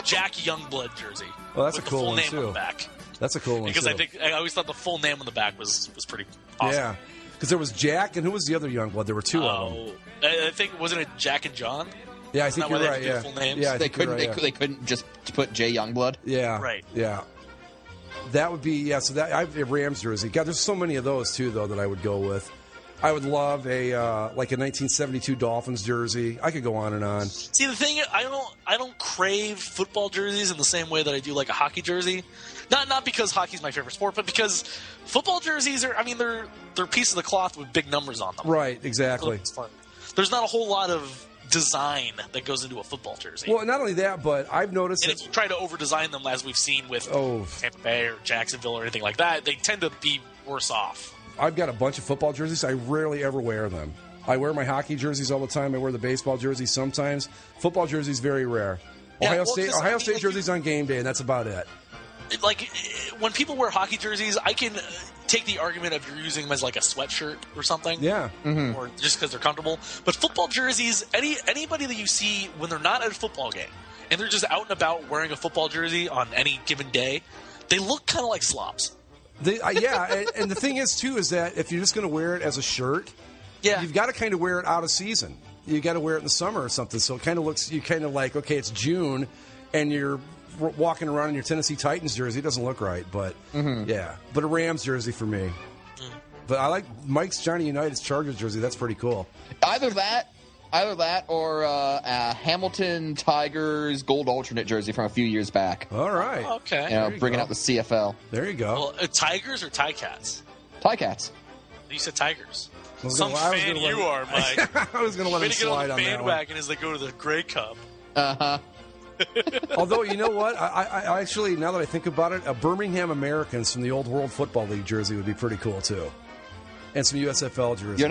Jack Youngblood jersey. Well, that's a cool one, with the full name too. on the back. That's a cool one, because too. I always thought the full name on the back was pretty awesome. Yeah, because there was Jack, and who was the other Youngblood? There were two of them. I think, wasn't it Jack and John? Yeah, I think you're right. Yeah, full names? Yeah, they couldn't just put Jay Youngblood. Yeah, right. Yeah, that would be So that I have a Rams jersey. God, there's so many of those too, though, that I would go with. I would love a 1972 Dolphins jersey. I could go on and on. See, the thing is, I don't crave football jerseys in the same way that I do like a hockey jersey. Not because hockey's my favorite sport, but because football jerseys they're pieces of cloth with big numbers on them. Right, exactly. So there's not a whole lot of design that goes into a football jersey. Well, not only that, but I've noticed and if you try to over-design them, as we've seen with Tampa Bay or Jacksonville or anything like that, they tend to be worse off. I've got a bunch of football jerseys. I rarely ever wear them. I wear my hockey jerseys all the time. I wear the baseball jerseys sometimes. Football jerseys very rare. Yeah, Ohio well, State jerseys on game day, and that's about it. Like, when people wear hockey jerseys, I can take the argument of you're using them as like a sweatshirt or something. Yeah. Or just because they're comfortable. But football jerseys, anybody that you see when they're not at a football game and they're just out and about wearing a football jersey on any given day, they look kind of like slobs. And the thing is, too, is that if you're just going to wear it as a shirt, you've got to kind of wear it out of season. You got to wear it in the summer or something. So it kind of looks, you kind of like, okay, it's June, and you're walking around in your Tennessee Titans jersey. It doesn't look right, but but a Rams jersey for me. But I like Mike's Johnny United's Chargers jersey. That's pretty cool. Either that or a Hamilton Tigers gold alternate jersey from a few years back. All right. Okay. Bringing out the CFL. There you go. Well, Tigers or Ticats? Ticats. You said Tigers. Some fan you are, Mike. I was going to let him slide on that one. Get on the bandwagon as they go to the Grey Cup. Uh-huh. Although, you know what? I actually, now that I think about it, a Birmingham Americans from the old World Football League jersey would be pretty cool, too. And some USFL jerseys. You're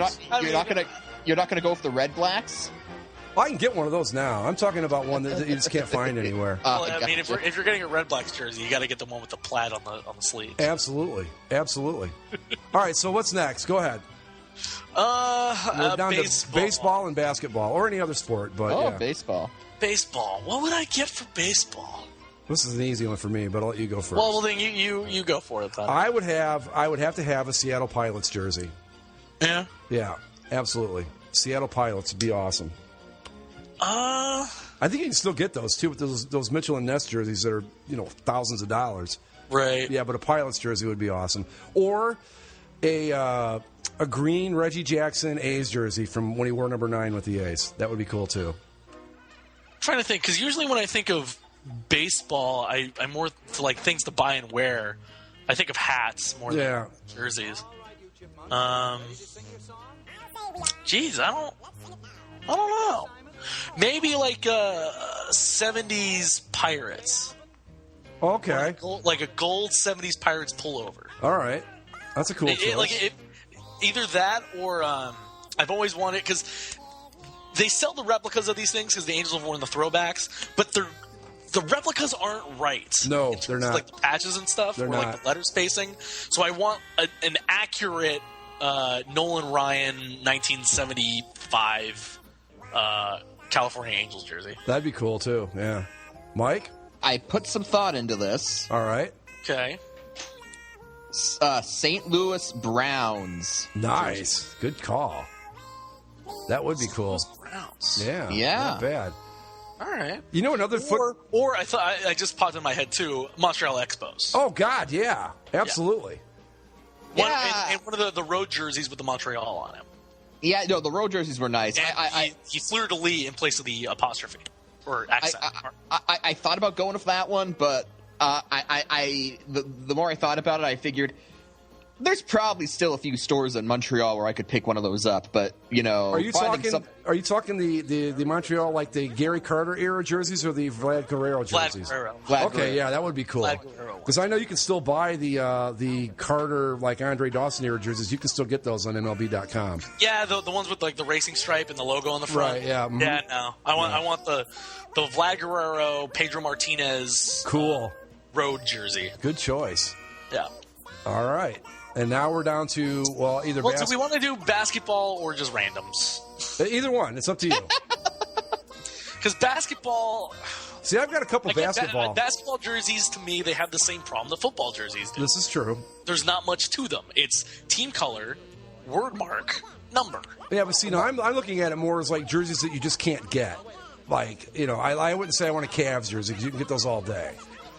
not gonna go with the Red Blacks? I can get one of those now. I'm talking about one that you just can't find anywhere. Well, I mean, if you're getting a Red Blacks jersey, you got to get the one with the plaid on the sleeve. Absolutely. All right, so what's next? Go ahead. We're down to baseball and basketball, or any other sport. But baseball. Baseball. What would I get for baseball? This is an easy one for me, but I'll let you go first. Well, then you go for it, then. I would have to have a Seattle Pilots jersey. Yeah? Yeah, absolutely. Seattle Pilots would be awesome. I think you can still get those, too, with those Mitchell and Ness jerseys that are, thousands of dollars. Right. Yeah, but a Pilots jersey would be awesome. Or a green Reggie Jackson A's jersey from when he wore number 9 with the A's. That would be cool, too. I'm trying to think, because usually when I think of baseball, I'm more to like things to buy and wear. I think of hats more than jerseys. Geez, I don't know. Maybe like 70s Pirates. Okay. Like a gold 70s Pirates pullover. All right. That's a cool choice. Either that or I've always wanted, because they sell the replicas of these things because the Angels have worn the throwbacks, but the replicas aren't right. No, they're not. Like the patches and stuff, or like the letter spacing. So I want an accurate Nolan Ryan 1975 California Angels jersey. That'd be cool too. Yeah, Mike. I put some thought into this. All right. Okay. St. Louis Browns. Nice. Jersey. Good call. That would be cool. Browns. Yeah. Not bad. All right. You know another or I thought I just popped in my head too. Montreal Expos. Oh God, yeah, absolutely. And one of the road jerseys with the Montreal on him. Yeah, no, the road jerseys were nice. He fleur-de-lis in place of the apostrophe or accent. I thought about going with that one, but the more I thought about it, I figured there's probably still a few stores in Montreal where I could pick one of those up. But are you talking the Montreal, like the Gary Carter era jerseys, or the Vlad Guerrero jerseys? Vlad Guerrero. Yeah, that would be cool. Because I know you can still buy the Carter, like Andre Dawson era jerseys. You can still get those on MLB.com. Yeah, the ones with like the racing stripe and the logo on the front. Right. Yeah. Mm-hmm. Yeah. No, I want the Vlad Guerrero, Pedro Martinez, cool road jersey. Good choice. Yeah. All right. And now we're down to, either do we want to do basketball or just randoms? Either one. It's up to you. Because basketball... See, I've got a couple basketball. Basketball jerseys, to me, they have the same problem the football jerseys do. This is true. There's not much to them. It's team color, word mark, number. Yeah, but see, no, I'm looking at it more as like jerseys that you just can't get. Like, I wouldn't say I want a Cavs jersey because you can get those all day.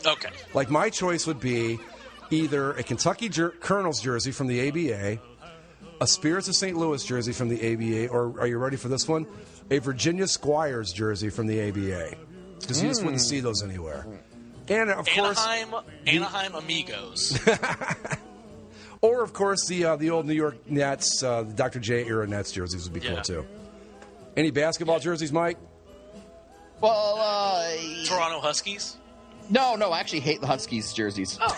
Okay. Like, my choice would be either a Kentucky Colonels jersey from the ABA, a Spirits of St. Louis jersey from the ABA, or are you ready for this one? A Virginia Squires jersey from the ABA. Because you just wouldn't see those anywhere. And, of course... Anaheim Amigos. Or, of course, the old New York Nets, the Dr. J era Nets jerseys would be cool, too. Any basketball jerseys, Mike? Well, Toronto Huskies? No, I actually hate the Huskies jerseys. Oh,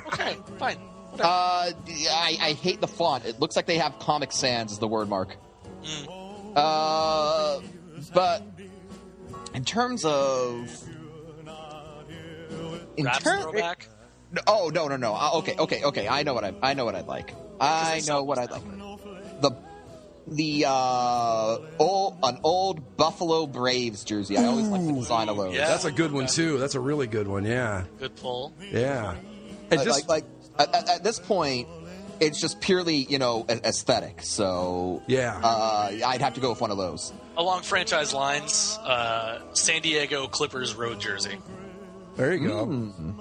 okay, fine. I hate the font. It looks like they have Comic Sans as the word mark. But in terms of throwback? Oh no. Okay. I know what I'd like. I know what I'd like. An old Buffalo Braves jersey. I always like the design of those. Yeah. That's a good one too. That's a really good one. Yeah. Good pull. Yeah. And At this point, it's just purely aesthetic. So yeah, I'd have to go with one of those. Along franchise lines, San Diego Clippers road jersey. There you go.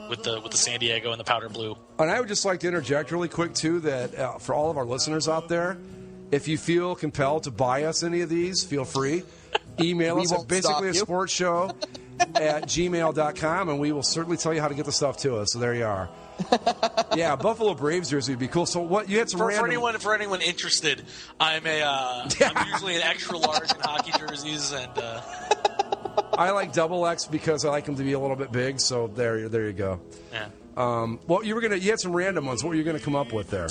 With the San Diego and the powder blue. And I would just like to interject really quick too that for all of our listeners out there, if you feel compelled to buy us any of these, feel free. Email us at basicallyasportshow@gmail.com, and we will certainly tell you how to get the stuff to us. So there you are. Yeah, Buffalo Braves jersey would be cool. So what you had some random... for anyone interested, I'm I'm usually an extra large in hockey jerseys, and I like double X because I like them to be a little bit big. So there you go. Yeah. Well, you had some random ones. What were you going to come up with there?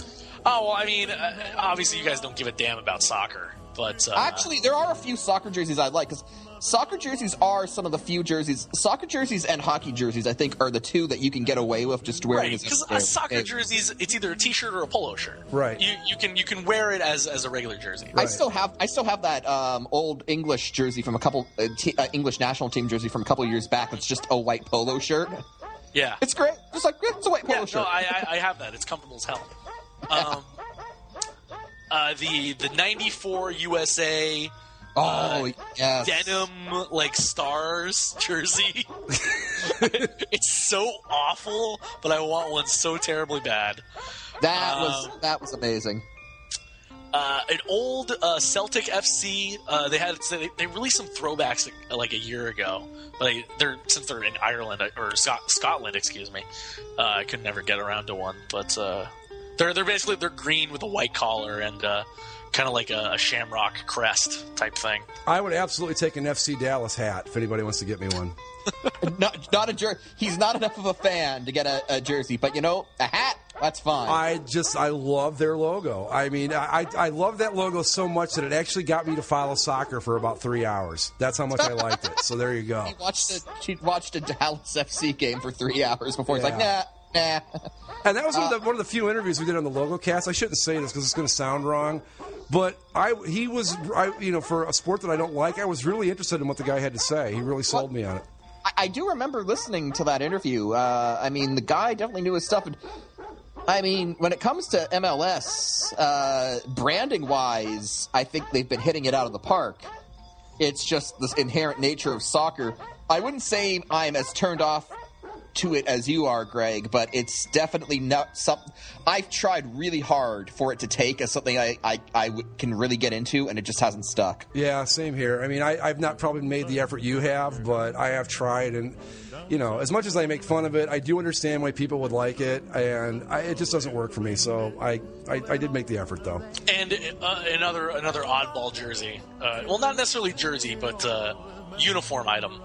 Oh, well, I mean, obviously you guys don't give a damn about soccer, but actually, there are a few soccer jerseys I like because soccer jerseys are some of the few jerseys. Soccer jerseys and hockey jerseys, I think, are the two that you can get away with just wearing. Right, because a soccer jersey, it's either a T-shirt or a polo shirt. Right. You can wear it as a regular jersey. Right. I still have that old English jersey from a couple English national team jersey from a couple of years back. It's just a white polo shirt. Yeah, it's great. Just like it's a white polo shirt. No, I have that. It's comfortable as hell. The 94 USA denim stars jersey. It's so awful, but I want one so terribly bad. That was amazing. An old Celtic FC. They released some throwbacks like a year ago, but since they're in Ireland or Scotland, excuse me, I could never get around to one. But they're green with a white collar and kind of like a shamrock crest type thing. I would absolutely take an FC Dallas hat if anybody wants to get me one. Not a jersey. He's not enough of a fan to get a jersey, but a hat, that's fine. I love their logo. I mean, I love that logo so much that it actually got me to follow soccer for about 3 hours. That's how much I liked it. So there you go. He watched a Dallas FC game for 3 hours before he's like, nah. And that was one of the few interviews we did on the Logo Cast. I shouldn't say this because it's going to sound wrong, but for a sport that I don't like, I was really interested in what the guy had to say. He really sold me on it. I do remember listening to that interview. The guy definitely knew his stuff. When it comes to MLS, branding-wise, I think they've been hitting it out of the park. It's just this inherent nature of soccer. I wouldn't say I'm as turned off to it as you are, Greg, but it's definitely not something I've tried really hard for it to take as something I can really get into, and it just hasn't stuck. Yeah, same here. I mean, I've not probably made the effort you have, but I have tried, and as much as I make fun of it, I do understand why people would like it, and it just doesn't work for me. So I did make the effort, though. And another oddball jersey, well, not necessarily jersey, but uniform item.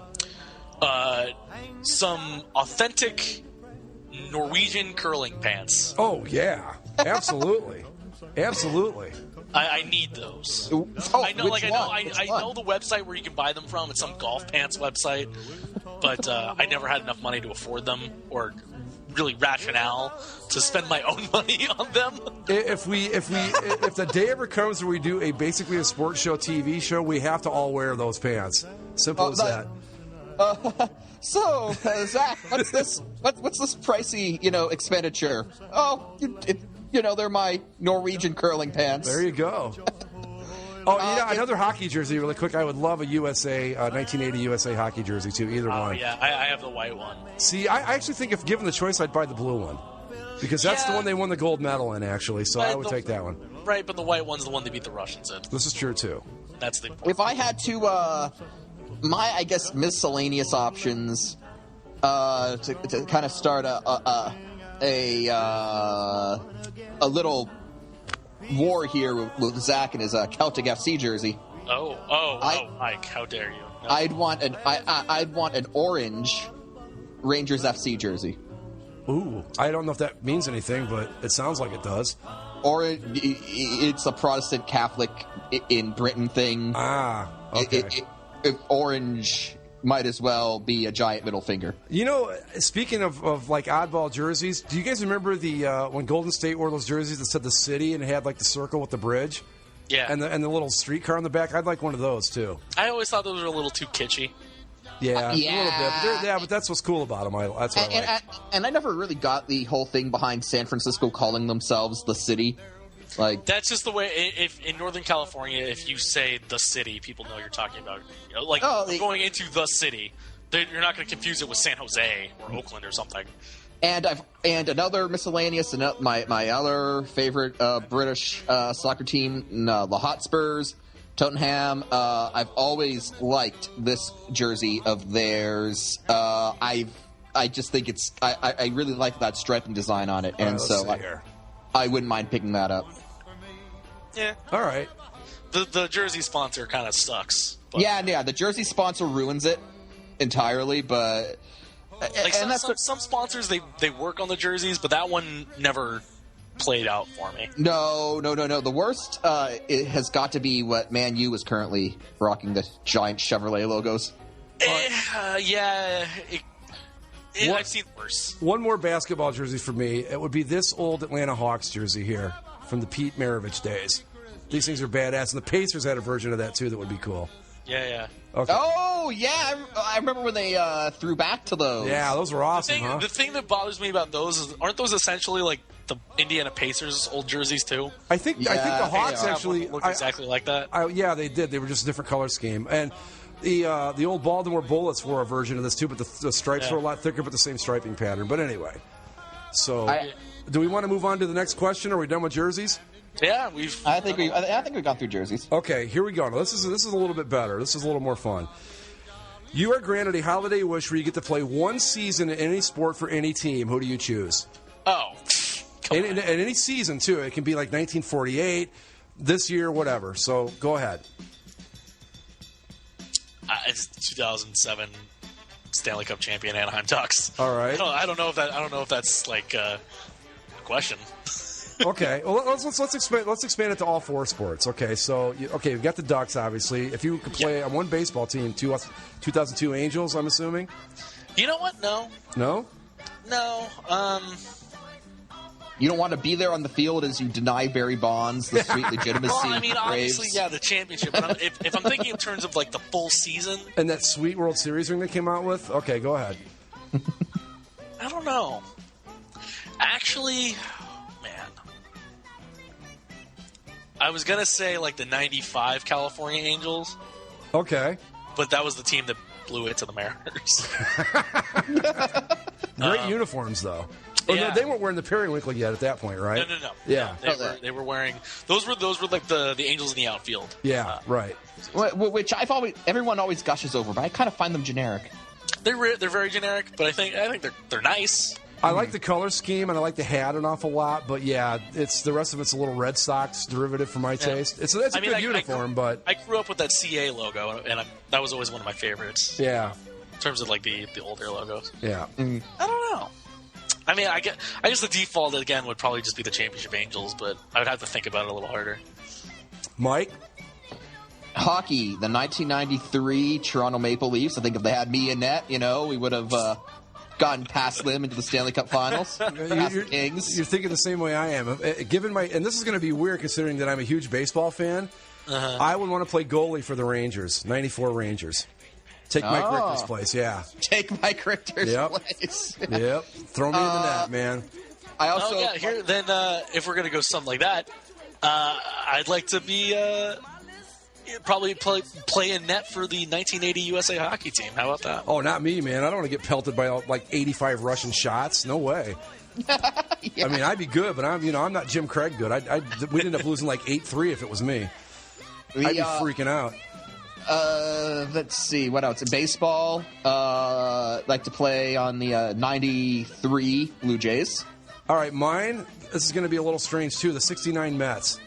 Some authentic Norwegian curling pants. Oh, yeah. Absolutely. Absolutely. I need those. I know the website where you can buy them from. It's some golf pants website, but I never had enough money to afford them or really rationale to spend my own money on them. If the day ever comes where we do a basically a sports show TV show, we have to all wear those pants. Simple as that. So, Zach, what's this pricey, expenditure? Oh, they're my Norwegian curling pants. There you go. Another hockey jersey, really quick. I would love a 1980 USA hockey jersey too. Either one. Yeah, I have the white one. See, I actually think if given the choice, I'd buy the blue one because that's the one they won the gold medal in. Actually, so I would take that one. Right, but the white one's the one they beat the Russians in. This is true too. That's the. If I had to. My miscellaneous options to kind of start a little war here with Zach and his Celtic FC jersey. Mike, how dare you? No. I'd want an orange Rangers FC jersey. Ooh, I don't know if that means anything, but it sounds like it does. it's a Protestant Catholic in Britain thing. Okay. Orange might as well be a giant middle finger. You know, speaking of like oddball jerseys, do you guys remember the when Golden State wore those jerseys that said the city and it had like the circle with the bridge? Yeah. And the little streetcar on the back? I'd like one of those too. I always thought those were a little too kitschy. Yeah, a little bit. But that's what's cool about them. That's what I like. And I never really got the whole thing behind San Francisco calling themselves the city. Like, that's just the way. If in Northern California, if you say the city, people know you're talking about. You know, like going into the city, you're not going to confuse it with San Jose or Oakland or something. And another miscellaneous, my other favorite British soccer team, the Hotspurs, Tottenham. I've always liked this jersey of theirs. I just think I really like that striping design on it, and I wouldn't mind picking that up. Yeah. All right. The jersey sponsor kind of sucks. But. Yeah. The jersey sponsor ruins it entirely, but like some sponsors they work on the jerseys, but that one never played out for me. No. The worst it has got to be what Man U is currently rocking, the giant Chevrolet logos. Yeah. I've seen worse. One more basketball jersey for me. It would be this old Atlanta Hawks jersey here from the Pete Maravich days. These things are badass, and the Pacers had a version of that too that would be cool. Yeah. Okay. Oh, yeah. I remember when they threw back to those. Yeah, those were awesome, The thing that bothers me about those is, aren't those essentially like the Indiana Pacers' old jerseys too? I think the Hawks actually look exactly like that. Yeah, they did. They were just a different color scheme. And the old Baltimore Bullets were a version of this too, but the stripes were a lot thicker, but the same striping pattern. But anyway, so do we want to move on to the next question? Are we done with jerseys? Yeah, I think we've gone through jerseys. Okay, here we go. Now, this is a little bit better. This is a little more fun. You are granted a holiday wish where you get to play one season in any sport for any team. Who do you choose? Oh, in any season too. It can be like 1948, this year, whatever. So go ahead. It's 2007 Stanley Cup champion Anaheim Ducks. All right. I don't know if that's like a question. Okay, well let's expand it to all four sports. Okay, so you've got the Ducks, obviously. If you could play on one baseball team, 2002 Angels, I'm assuming. You know what? No. No. You don't want to be there on the field as you deny Barry Bonds the street legitimacy. Well, I mean, obviously, the championship. But if I'm thinking in terms of like the full season, and that sweet World Series ring they came out with. Okay, go ahead. I don't know. Actually, I was going to say like the 95 California Angels. Okay. But that was the team that blew it to the Mariners. Great uniforms, though. Oh, no, they weren't wearing the periwinkle yet at that point, right? No. Yeah. No, they were wearing... Those were like the Angels in the outfield. Yeah, right. Which everyone always gushes over, but I kind of find them generic. They're very generic, but I think they're nice. I like the color scheme and I like the hat an awful lot, but it's the rest of it's a little Red Sox derivative for my taste. It's a good uniform, but I grew up with that CA logo, and that was always one of my favorites. Yeah, in terms of like the older logos. Yeah, I don't know. I mean, I guess the default again would probably just be the Championship Angels, but I would have to think about it a little harder. Mike. Hockey, the 1993 Toronto Maple Leafs. I think if they had me in net, we would have gotten past them into the Stanley Cup Finals. You're thinking the same way I am. And this is going to be weird considering that I'm a huge baseball fan. I would want to play goalie for the Rangers, 94 Rangers. Take Mike Richter's place, yeah. Take Mike Richter's place. Yep. Throw me in the net, man. I also if we're going to go something like that, I'd like to be probably play in net for the 1980 USA hockey team. How about that? Oh, not me, man. I don't want to get pelted by like 85 Russian shots. No way. I mean, I'd be good, but I'm not Jim Craig good. We'd end up losing like 8-3 if it was me. I'd be freaking out. Let's see what else. In baseball, like to play on the 93 Blue Jays. All right, mine. This is going to be a little strange too. The 69 Mets.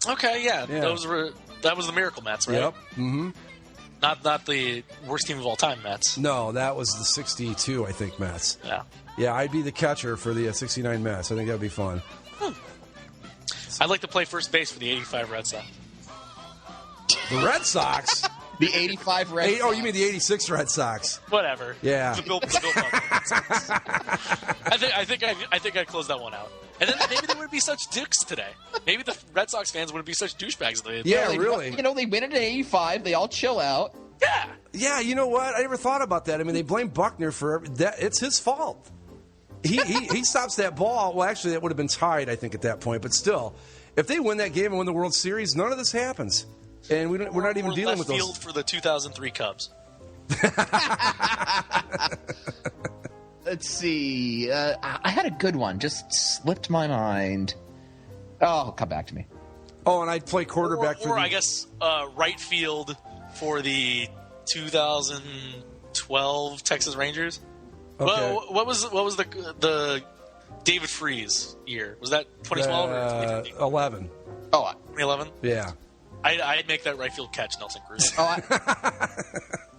Okay, yeah. That was the Miracle Mets, right? Yep. Mm-hmm. Not the worst team of all time Mets. No, that was the 62, I think, Mets. Yeah. Yeah, I'd be the catcher for the 69 Mets. I think that would be fun. I'd like to play first base for the 85 Red Sox. The Red Sox? The 85 Red Sox. Oh, you mean the 86 Red Sox? Whatever. Yeah. The Bill Red Sox. I think I'd close that one out. And then maybe they wouldn't be such dicks today. Maybe the Red Sox fans wouldn't be such douchebags. Really. They win it in 85. They all chill out. Yeah. Yeah, you know what? I never thought about that. I mean, they blame Buckner for that. It's his fault. He stops that ball. Well, actually, that would have been tied, I think, at that point. But still, if they win that game and win the World Series, none of this happens. And we're not even dealing with those. Field for the 2003 Cubs. Let's see. I had a good one. Just slipped my mind. Oh, come back to me. Oh, and I'd play quarterback for I guess right field for the 2012 Texas Rangers. Okay. Well, what was the David Freese year? Was that 2012 or 2015? 11. Oh, 2011? Yeah. I'd make that right field catch, Nelson Cruz.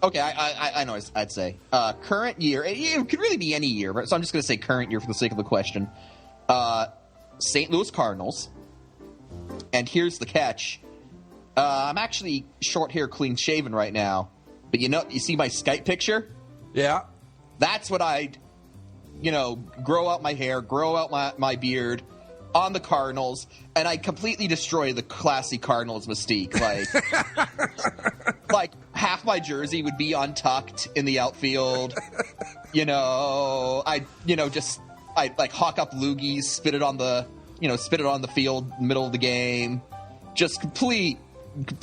Okay, I know. I'd say current year. It could really be any year, but so I'm just going to say current year for the sake of the question. St. Louis Cardinals. And here's the catch. I'm actually short hair, clean shaven right now. But you see my Skype picture? Yeah. That's what I'd, grow out my hair, grow out my beard on the Cardinals, and I completely destroy the classy Cardinals mystique. Like half my jersey would be untucked in the outfield. I'd like hawk up loogies, spit it on the field, middle of the game. Just complete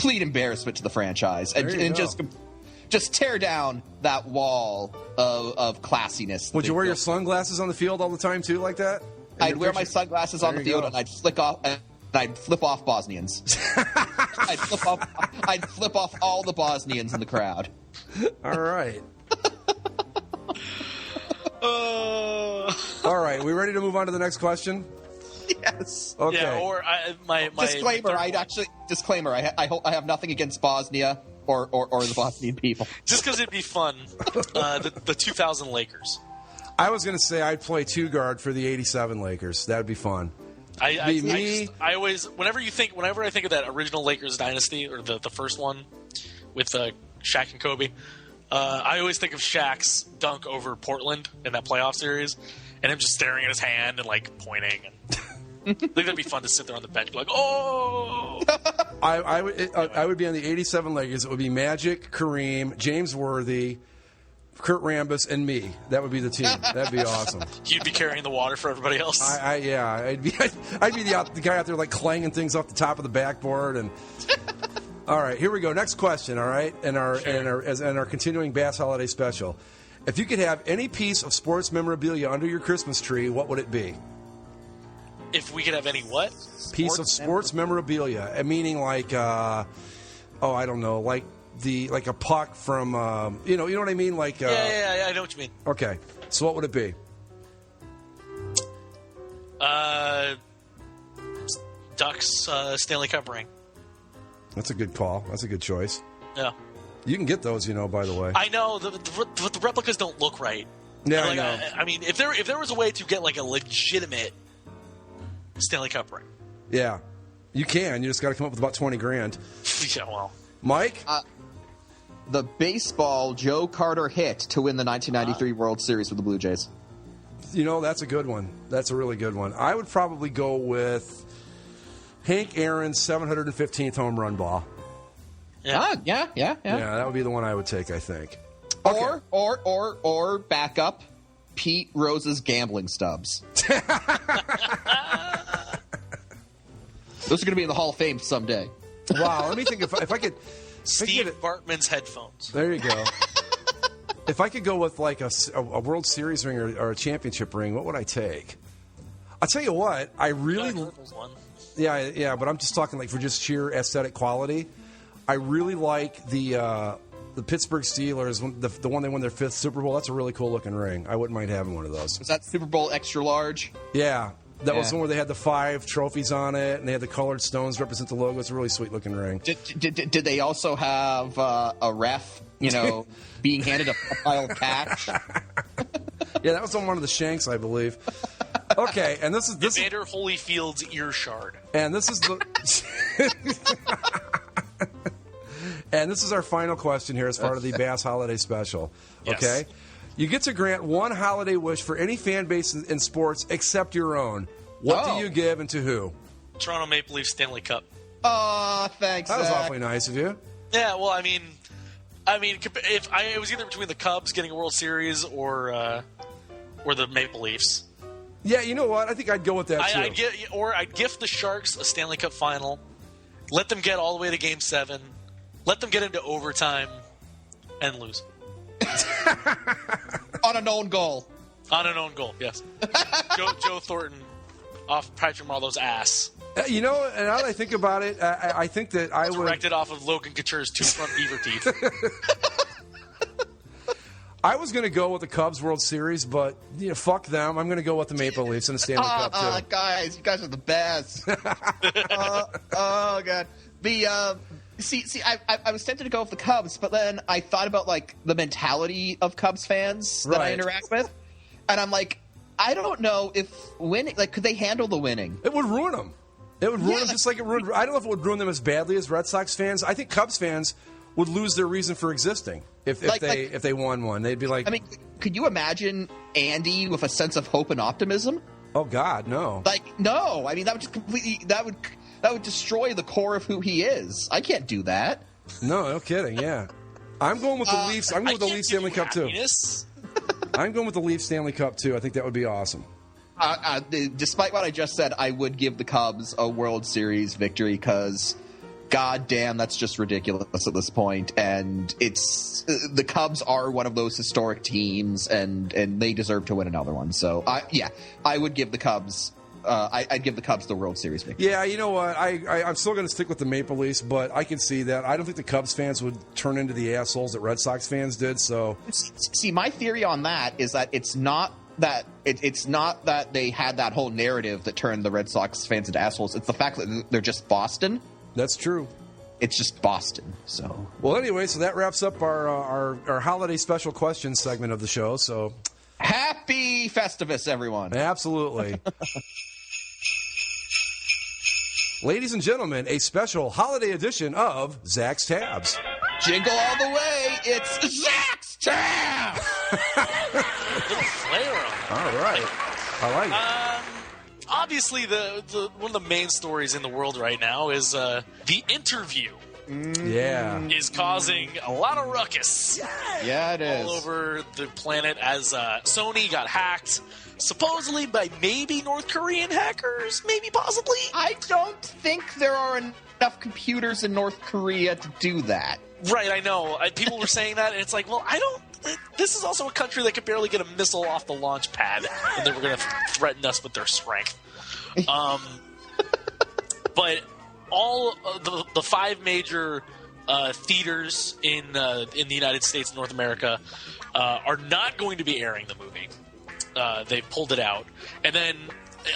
embarrassment to the franchise, and just tear down that wall of classiness. Would you wear your sunglasses on the field all the time too, like that? I'd wear my sunglasses on the field, and I'd flip off Bosnians. I'd flip off all the Bosnians in the crowd. All right. All right. We ready to move on to the next question? Yes. Okay. Yeah. Or my disclaimer. Disclaimer. I have nothing against Bosnia or the Bosnian people. Just because it'd be fun. The 2000 Lakers. I was going to say I'd play two guard for the 87 Lakers. That'd be fun. I always, whenever I think of that original Lakers dynasty, or the first one with Shaq and Kobe, I always think of Shaq's dunk over Portland in that playoff series, and him just staring at his hand and like pointing. And I think that'd be fun to sit there on the bench, and be like, oh. I would be on the 87 Lakers. It would be Magic, Kareem, James Worthy, Kurt Rambis, and me. That would be the team. That'd be awesome. You'd be carrying the water for everybody else. I'd be the guy out there like clanging things off the top of the backboard. And all right, here we go. Next question. All right, and our continuing Bass Holiday Special. If you could have any piece of sports memorabilia under your Christmas tree, what would it be? If we could have any what? Piece of sports memorabilia, meaning like, I don't know, like a puck from, you know what I mean? Like, yeah, I know what you mean. Okay, so what would it be? Ducks Stanley Cup ring. That's a good call. That's a good choice. Yeah. You can get those, by the way. I know, but the replicas don't look right. Yeah, like, I know. I mean, if there was a way to get like a legitimate Stanley Cup ring. Yeah, you can. You just got to come up with about $20,000. Yeah, well, Mike, the baseball Joe Carter hit to win the 1993 World Series with the Blue Jays. That's a good one. That's a really good one. I would probably go with Hank Aaron's 715th home run ball. yeah. Yeah, that would be the one I would take, I think. Okay. Or back up Pete Rose's gambling stubs. Those are going to be in the Hall of Fame someday. Wow, let me think if I could. Steve Bartman's headphones. There you go. If I could go with like a World Series ring or a championship ring, what would I take? I'll tell you what, I really. One. Yeah, but I'm just talking like for just sheer aesthetic quality. I really like the Pittsburgh Steelers, the one they won their 5th Super Bowl. That's a really cool looking ring. I wouldn't mind having one of those. Was that Super Bowl extra large? Yeah. That was the one where they had the 5 trophies on it, and they had the colored stones to represent the logo. It's a really sweet looking ring. Did they also have a ref, being handed a pile of cash? Yeah, that was on one of the Shanks, I believe. Okay, and this is Evander Holyfield's ear shard. And this is the and this is our final question here as part of the Bass Holiday Special. Okay, Yes. you get to grant one holiday wish for any fan base in sports except your own. What do you give and to who? Toronto Maple Leafs Stanley Cup. Oh, thanks, That was Zach. awfully nice of you. Yeah, well, I mean, if it was either between the Cubs getting a World Series or the Maple Leafs. Yeah, you know what? I think I'd go with that too. I'd gift the Sharks a Stanley Cup final, let them get all the way to Game 7, let them get into overtime, and lose. On an own goal. On an own goal, yes. Joe Thornton off Patrick Marleau's ass. You know, and now that I think about it, I think that I would... Directed off of Logan Couture's two front beaver teeth. I was going to go with the Cubs World Series, but fuck them. I'm going to go with the Maple Leafs and the Stanley Cup too. Guys, you guys are the best. Oh god. I was tempted to go with the Cubs, but then I thought about like the mentality of Cubs fans that I interact with, and I'm like, I don't know if winning, like, could they handle the winning? It would ruin them. It would ruin them just like it ruined. I don't know if it would ruin them as badly as Red Sox fans. I think Cubs fans would lose their reason for existing if they won one. They'd be like, I mean, could you imagine Andy with a sense of hope and optimism? Oh God, no! Like, no. I mean, that would just completely that would destroy the core of who he is. I can't do that. No kidding. Yeah, I'm going with the Leafs. I'm going with the Leafs Stanley Cup too. I'm going with the Leafs Stanley Cup too. I think that would be awesome. Despite what I just said, I would give the Cubs a World Series victory because, god damn, that's just ridiculous at this point. And it's the Cubs are one of those historic teams, and they deserve to win another one. So, I would give the Cubs. I'd give the Cubs the World Series victory. Yeah, you know what? I'm still going to stick with the Maple Leafs, but I can see that. I don't think the Cubs fans would turn into the assholes that Red Sox fans did. So, see, my theory on that is that it's not that they had that whole narrative that turned the Red Sox fans into assholes. It's the fact that they're just Boston. That's true. It's just Boston. So, well, anyway, so that wraps up our holiday special questions segment of the show. So, happy Festivus, everyone! Absolutely. Ladies and gentlemen, a special holiday edition of Zach's Tabs. Jingle all the way, it's Zach's Tabs! Little flair on it. All right. I like it. Obviously, the one of the main stories in the world right now is The Interview. Yeah. Is causing a lot of ruckus. Yeah, it is. All over the planet as Sony got hacked, supposedly by maybe North Korean hackers, maybe possibly. I don't think there are enough computers in North Korea to do that. Right, I know. People were saying that, and it's like, well, this is also a country that could barely get a missile off the launch pad, and they were going to threaten us with their strength. But all of the five major theaters in the United States and North America are not going to be airing the movie. They pulled it out. And then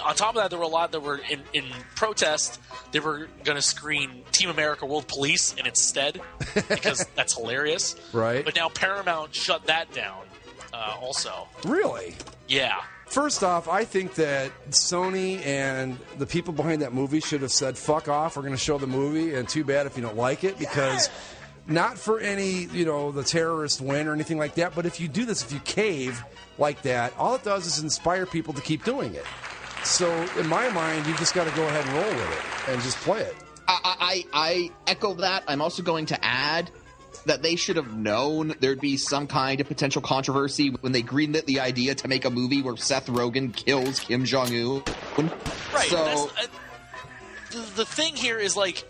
on top of that, there were a lot that were in protest. They were going to screen Team America World Police in its stead because that's hilarious. Right. But now Paramount shut that down also. Really? Yeah. First off, I think that Sony and the people behind that movie should have said, fuck off, we're going to show the movie, and too bad if you don't like it, because not for any, the terrorist win or anything like that, but if you do this, if you cave like that, all it does is inspire people to keep doing it. So, in my mind, you just got to go ahead and roll with it and just play it. I echo that. I'm also going to add that they should have known there'd be some kind of potential controversy when they greenlit the idea to make a movie where Seth Rogen kills Kim Jong-un. Right. So, the thing here is, like,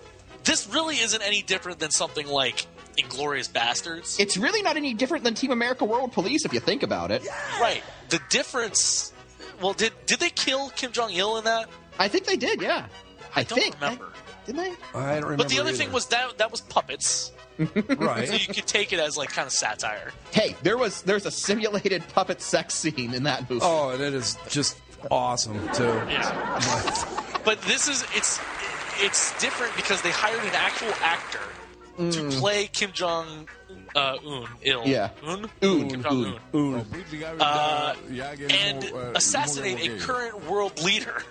this really isn't any different than something like Inglourious Bastards. It's really not any different than Team America World Police, if you think about it. Right. The difference... Well, did they kill Kim Jong-il in that? I think they did, yeah. I don't think. remember. Didn't they? I don't remember. But the other either. thing was that was puppets. Right. So you could take it as, like, kind of satire. Hey, there's a simulated puppet sex scene in that movie. Oh, and it is just awesome, too. Yeah. But this is... It's different because they hired an actual actor to play Kim Jong Un. Yeah. Kim Jong Un. And assassinate a current world leader.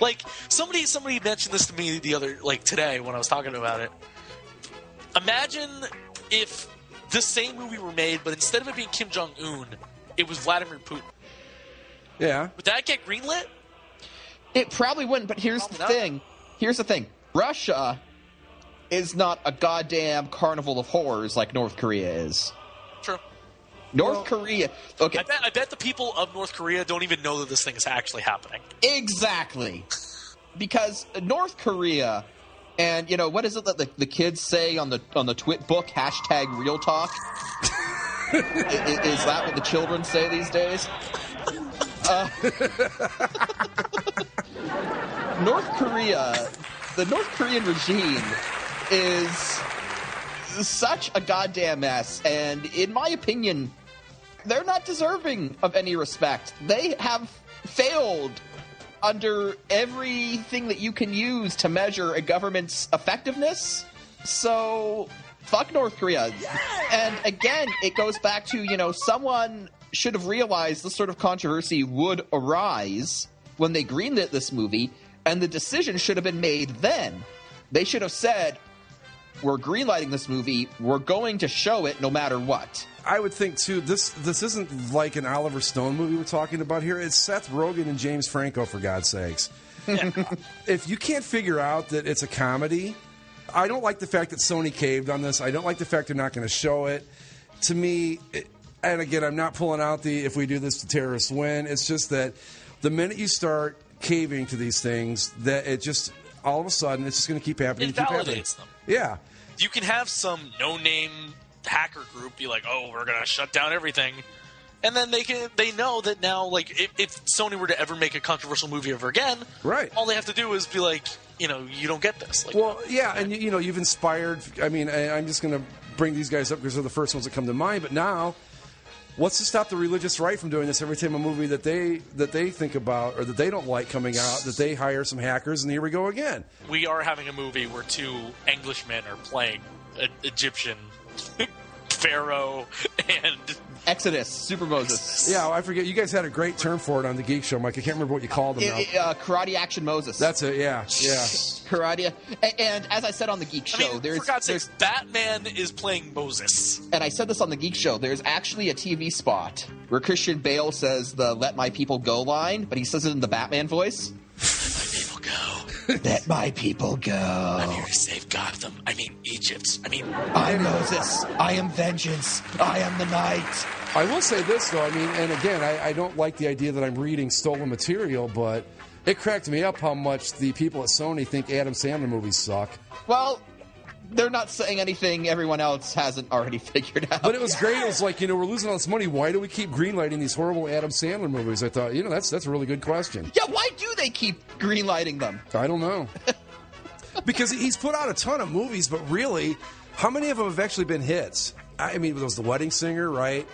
Like somebody mentioned this to me today when I was talking about it. Imagine if this same movie were made, but instead of it being Kim Jong Un, it was Vladimir Putin. Yeah. Would that get greenlit? It probably wouldn't, but here's the thing. Russia is not a goddamn carnival of horrors like North Korea is. True. North Korea... Okay. I bet the people of North Korea don't even know that this thing is actually happening. Exactly. Because North Korea... And, what is it that the kids say on the twit book? Hashtag real talk? Is that what the children say these days? North Korea, the North Korean regime is such a goddamn mess. And in my opinion, they're not deserving of any respect. They have failed under everything that you can use to measure a government's effectiveness. So, fuck North Korea. Yeah! And again, it goes back to, someone should have realized this sort of controversy would arise when they greenlit this movie, and the decision should have been made then. They should have said, we're greenlighting this movie, we're going to show it no matter what. I would think, too, this isn't like an Oliver Stone movie we're talking about here. It's Seth Rogen and James Franco, for God's sakes. If you can't figure out that it's a comedy, I don't like the fact that Sony caved on this. I don't like the fact they're not going to show it. To me, and again, I'm not pulling out the if we do this, the terrorists win. It's just that the minute you start caving to these things, that it just, all of a sudden, it's just going to keep happening. It validates them. Yeah. You can have some no-name hacker group be like, oh, we're going to shut down everything. And then they know that now, like, if Sony were to ever make a controversial movie ever again, right, all they have to do is be like, you don't get this. Like, well, yeah, and you've inspired. I mean, I'm just going to bring these guys up because they're the first ones that come to mind. But now, what's to stop the religious right from doing this every time a movie that they think about or that they don't like coming out, that they hire some hackers, and here we go again. We are having a movie where two Englishmen are playing an Egyptian Pharaoh and Exodus, Super Moses. Yeah, I forget. You guys had a great term for it on the Geek Show, Mike. I can't remember what you called them now. Karate Action Moses. That's it, yeah. Karate. And as I said on the Geek Show, for God's sakes, Batman is playing Moses. And I said this on the Geek Show, there's actually a TV spot where Christian Bale says the "Let my people go" line, but he says it in the Batman voice. Let my people go. Let my people go. I'm here to save Gotham. Egypt. I'm Moses. I am vengeance. I am the night. I will say this, though. And again, I don't like the idea that I'm reading stolen material, but it cracked me up how much the people at Sony think Adam Sandler movies suck. Well, they're not saying anything everyone else hasn't already figured out. But it was great. It was like, we're losing all this money. Why do we keep greenlighting these horrible Adam Sandler movies? I thought, that's a really good question. Yeah, why do they keep greenlighting them? I don't know. Because he's put out a ton of movies, but really, how many of them have actually been hits? There was The Wedding Singer, right?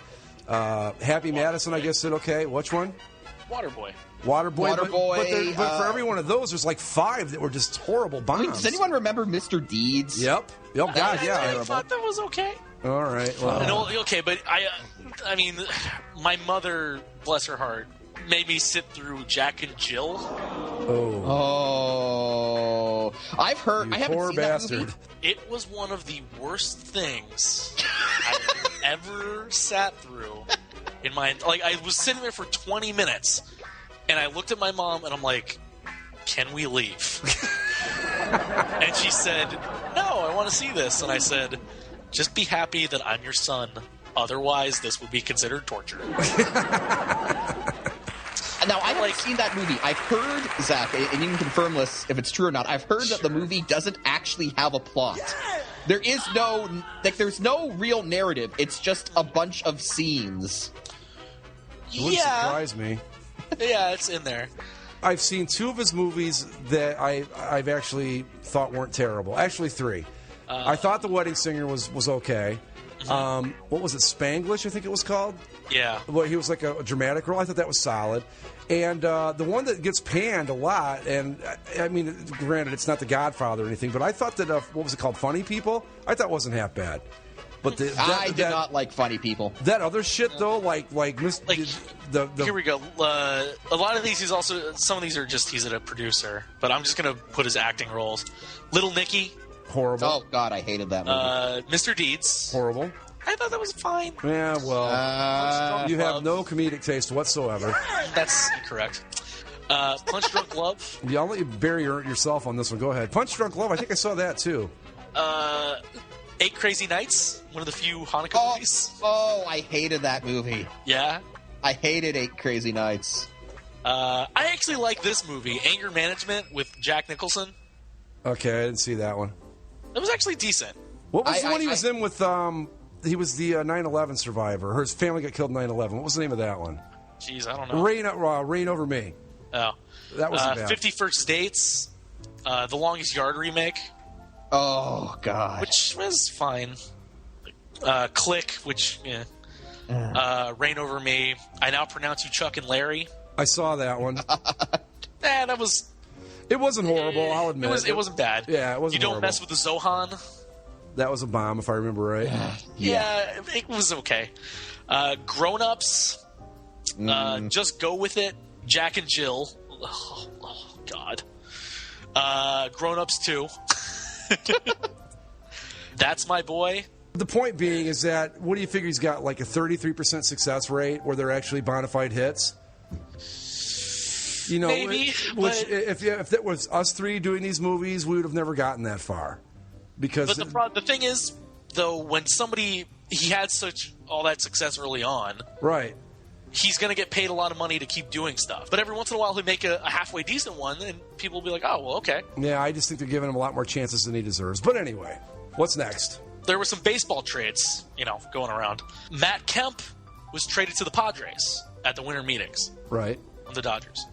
Happy Madison, I guess, said okay. Which one? Waterboy. But for every one of those, there's like 5 that were just horrible bombs. Does anyone remember Mr. Deeds? Yep. God, yeah. I thought that was okay. All right. Well. Okay, but my mother, bless her heart, made me sit through Jack and Jill. Oh. I've heard. I haven't poor seen bastard. that movie. It was one of the worst things I've ever sat through in my. I was sitting there for 20 minutes, and I looked at my mom, and I'm like, "Can we leave?" And she said, "No, I want to see this." And I said, "Just be happy that I'm your son. Otherwise, this would be considered torture." Now, I haven't seen that movie. I've heard, Zach, and you can confirm this if it's true or not, I've heard that the movie doesn't actually have a plot. Yeah. There is there's no real narrative. It's just a bunch of scenes. It wouldn't surprise me. Yeah, it's in there. I've seen 2 of his movies that I've actually thought weren't terrible. Actually, 3. I thought The Wedding Singer was okay. What was it, Spanglish, I think it was called? Yeah. Well, he was like a dramatic role. I thought that was solid. And the one that gets panned a lot, and I mean, granted, it's not The Godfather or anything, but I thought that, what was it called, Funny People? I thought wasn't half bad. But I did not like Funny People. That other shit, though, like here we go. A lot of these, some of these are just he's a producer, but I'm just going to put his acting roles. Little Nicky. Horrible. Oh, God, I hated that movie. Mr. Deeds. Horrible. I thought that was fine. Yeah, well, you have no comedic taste whatsoever. That's incorrect. Punch Drunk Love. Yeah, I'll let you bury yourself on this one. Go ahead. Punch Drunk Love, I think I saw that, too. 8 Crazy Nights, one of the few Hanukkah movies. Oh, I hated that movie. Yeah? I hated 8 Crazy Nights. I actually like this movie, Anger Management, with Jack Nicholson. Okay, I didn't see that one. It was actually decent. What was the one he was in with, he was the 9/11 survivor. His family got killed in 9/11. What was the name of that one? Jeez, I don't know. Reign Over Me. Oh. That was bad. 50 First Dates, The Longest Yard remake. Oh, God. Which was fine. Click, which, yeah. Reign Over Me. I Now Pronounce You Chuck and Larry. I saw that one. That was... It wasn't horrible, I'll admit. It wasn't bad. Yeah, it wasn't You Don't horrible. Mess with the Zohan. That was a bomb, if I remember right. Yeah, it was okay. Grown Ups. Just Go With It. Jack and Jill. Oh God. Grown Ups 2. That's My Boy. The point being is that, what do you figure he's got, like a 33% success rate where they're actually bona fide hits? You know, maybe. If that was us three doing these movies, we would have never gotten that far. Because the thing is, though, when he had all that success early on, right, he's going to get paid a lot of money to keep doing stuff. But every once in a while, he'll make a halfway decent one, and people will be like, "Oh, well, okay." Yeah, I just think they're giving him a lot more chances than he deserves. But anyway, what's next? There were some baseball trades, going around. Matt Kemp was traded to the Padres at the winter meetings. Right. Of the Dodgers.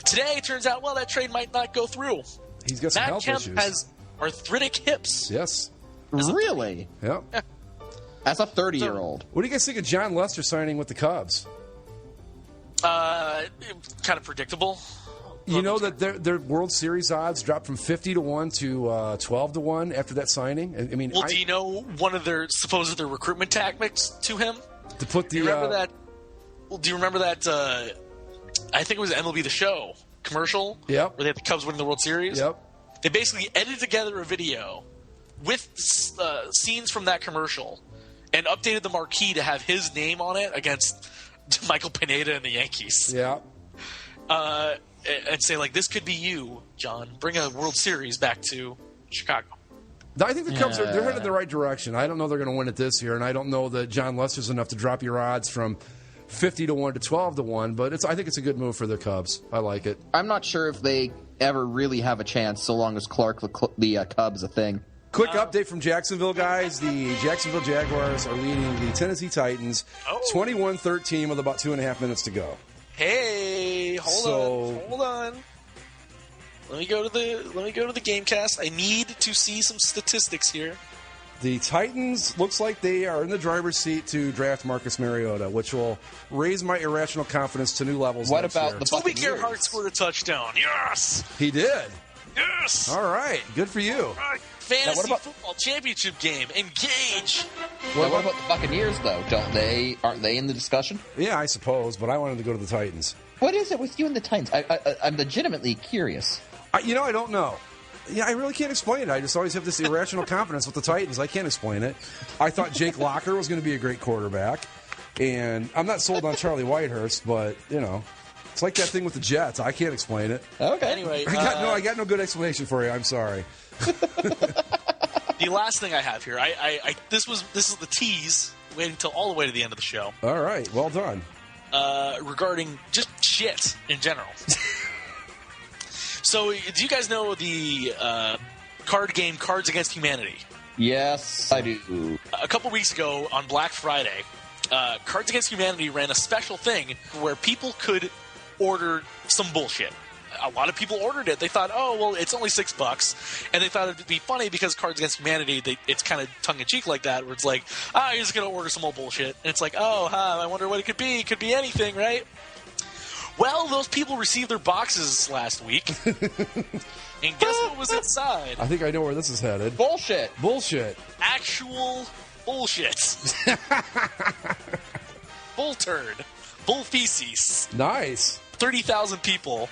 Today, it turns out, that trade might not go through. He's got some Matt health Kemp issues. has arthritic hips. Yes. Really? Yep. Yeah. As a 30-year-old. What do you guys think of John Lester signing with the Cubs? Kind of predictable. You know that their World Series odds dropped from 50-1 to 12-1 after that signing. I mean, well, do you know one of their supposed recruitment tactics to him? To put the do you remember that? Well, do you remember that? I think it was MLB The Show commercial. Yep. Where they had the Cubs winning the World Series. Yep. They basically edited together a video with scenes from that commercial and updated the marquee to have his name on it against Michael Pineda and the Yankees. Yeah. And say, this could be you, John. Bring a World Series back to Chicago. I think the Cubs they're headed in the right direction. I don't know they're going to win it this year, and I don't know that John Lester's enough to drop your odds from 50-1 to 12-1, but I think it's a good move for the Cubs. I like it. I'm not sure if they ever really have a chance so long as Clark the Cubs a thing. Quick update from Jacksonville, guys. The Jacksonville Jaguars are leading the Tennessee Titans 21-13 with about 2.5 minutes to go. Hey, hold on. Let me go to the Gamecast. I need to see some statistics here. The Titans looks like they are in the driver's seat to draft Marcus Mariota, which will raise my irrational confidence to new levels. What about year. the Toby Buccaneers? Gerhardt scored a touchdown. Yes, he did. Yes. All right, good for you. Right. Fantasy football championship game. Engage. What about the Buccaneers, though? Aren't they in the discussion? Yeah, I suppose, but I wanted to go to the Titans. What is it with you and the Titans? I'm legitimately curious. I don't know. Yeah, I really can't explain it. I just always have this irrational confidence with the Titans. I can't explain it. I thought Jake Locker was going to be a great quarterback, and I'm not sold on Charlie Whitehurst, but it's like that thing with the Jets. I can't explain it. Okay. Anyway, I got no good explanation for you. I'm sorry. The last thing I have here, this is the tease, waiting until all the way to the end of the show. All right, well done. Regarding just shit in general. So, do you guys know the card game Cards Against Humanity? Yes, I do. A couple weeks ago on Black Friday, Cards Against Humanity ran a special thing where people could order some bullshit. a lot of people ordered it. They thought, oh, well, it's only $6. And they thought it'd be funny because Cards Against Humanity, it's kind of tongue-in-cheek like that, where it's like, you're just going to order some old bullshit. And it's like, I wonder what it could be. It could be anything, right? Well, those people received their boxes last week. And guess what was inside? I think I know where this is headed. Bullshit. Actual bullshit. Bull turd. Bull feces. Nice. 30,000 people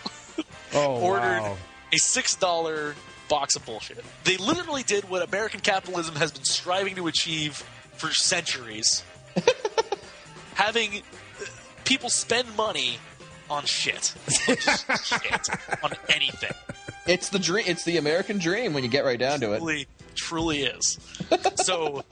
ordered a $6 box of bullshit. They literally did what American capitalism has been striving to achieve for centuries. Having people spend money on shit. Shit. On anything. It's the dream. It's the American dream when you get right down to it. Truly is. So,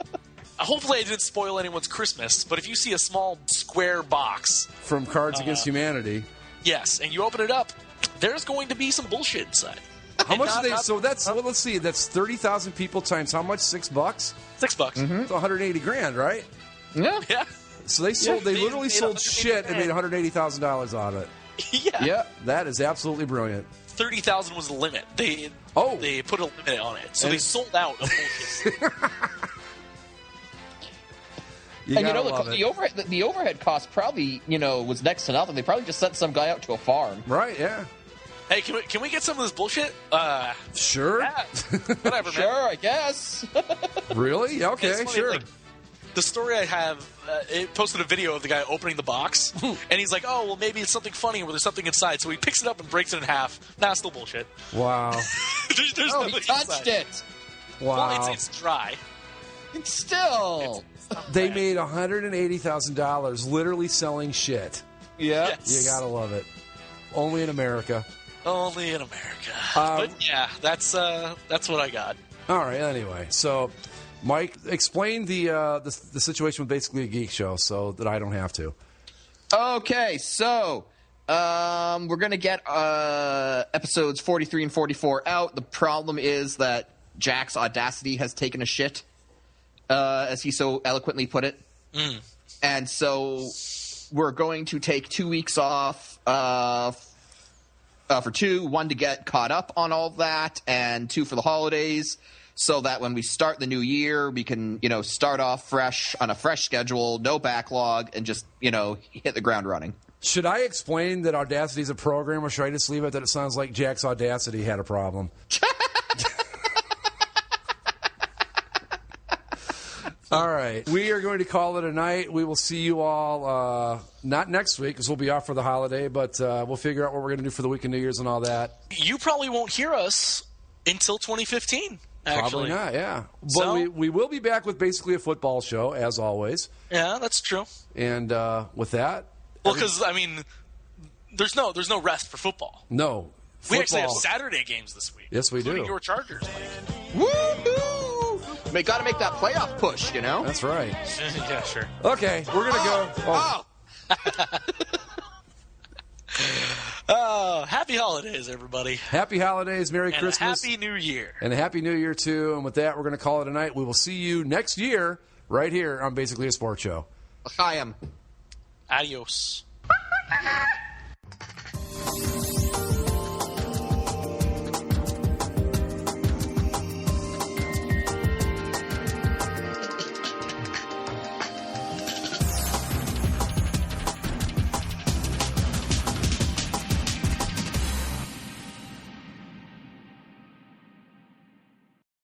hopefully I didn't spoil anyone's Christmas, but if you see a small square box from Cards Against Humanity, yes, and you open it up, there's going to be some bullshit inside. How much do they? So that's let's see. That's 30,000 people times how much? $6. $6. Mm-hmm. It's 180 grand, right? Yeah. So they sold. They literally sold shit and made $180,000 on it. Yeah. That is absolutely brilliant. 30,000 was the limit. They put a limit on it, so they sold out of bullshit. The overhead cost probably was next to nothing. They probably just sent some guy out to a farm. Right? Yeah. Hey, can we get some of this bullshit? Sure. Yeah. Whatever. Sure, man. I guess. Really? Okay, funny, sure. Like, the story I have, it posted a video of the guy opening the box, and he's like, "Oh, well, maybe it's something funny where there's something inside." So he picks it up and breaks it in half. Nah, still bullshit. Wow. there's he nothing touched inside. it. Wow. Well, it's dry. It's still. They made $180,000 literally selling shit. Yeah. Yes. You gotta love it. Only in America. Only in America. But yeah, that's what I got. All right. Anyway, so Mike, explain the situation with Basically a Geek Show so that I don't have to. Okay, so we're gonna get episodes 43 and 44 out. The problem is that Jack's Audacity has taken a shit, as he so eloquently put it, and so we're going to take 2 weeks off. For one to get caught up on all of that, and 2 for the holidays, so that when we start the new year, we can, start off fresh on a fresh schedule, no backlog, and just, hit the ground running. Should I explain that Audacity is a program, or should I just leave it that it sounds like Jack's Audacity had a problem? All right. We are going to call it a night. We will see you all, not next week, because we'll be off for the holiday, but we'll figure out what we're going to do for the week of New Year's and all that. You probably won't hear us until 2015, actually. Probably not, yeah. But So? we will be back with Basically a Football Show, as always. Yeah, that's true. And with that... Well, because, there's no rest for football. No. We actually have Football. Saturday games this week. Yes, we do. Including your Chargers, Mike. Woohoo! We got to make that playoff push, That's right. Yeah, sure. Okay, we're going to go... Oh, happy holidays, everybody. Happy holidays, Merry And Christmas. a Happy New Year. And a Happy New Year, too. And with that, we're going to call it a night. We will see you next year right here on Basically a Sports Show. Chaim. Adios.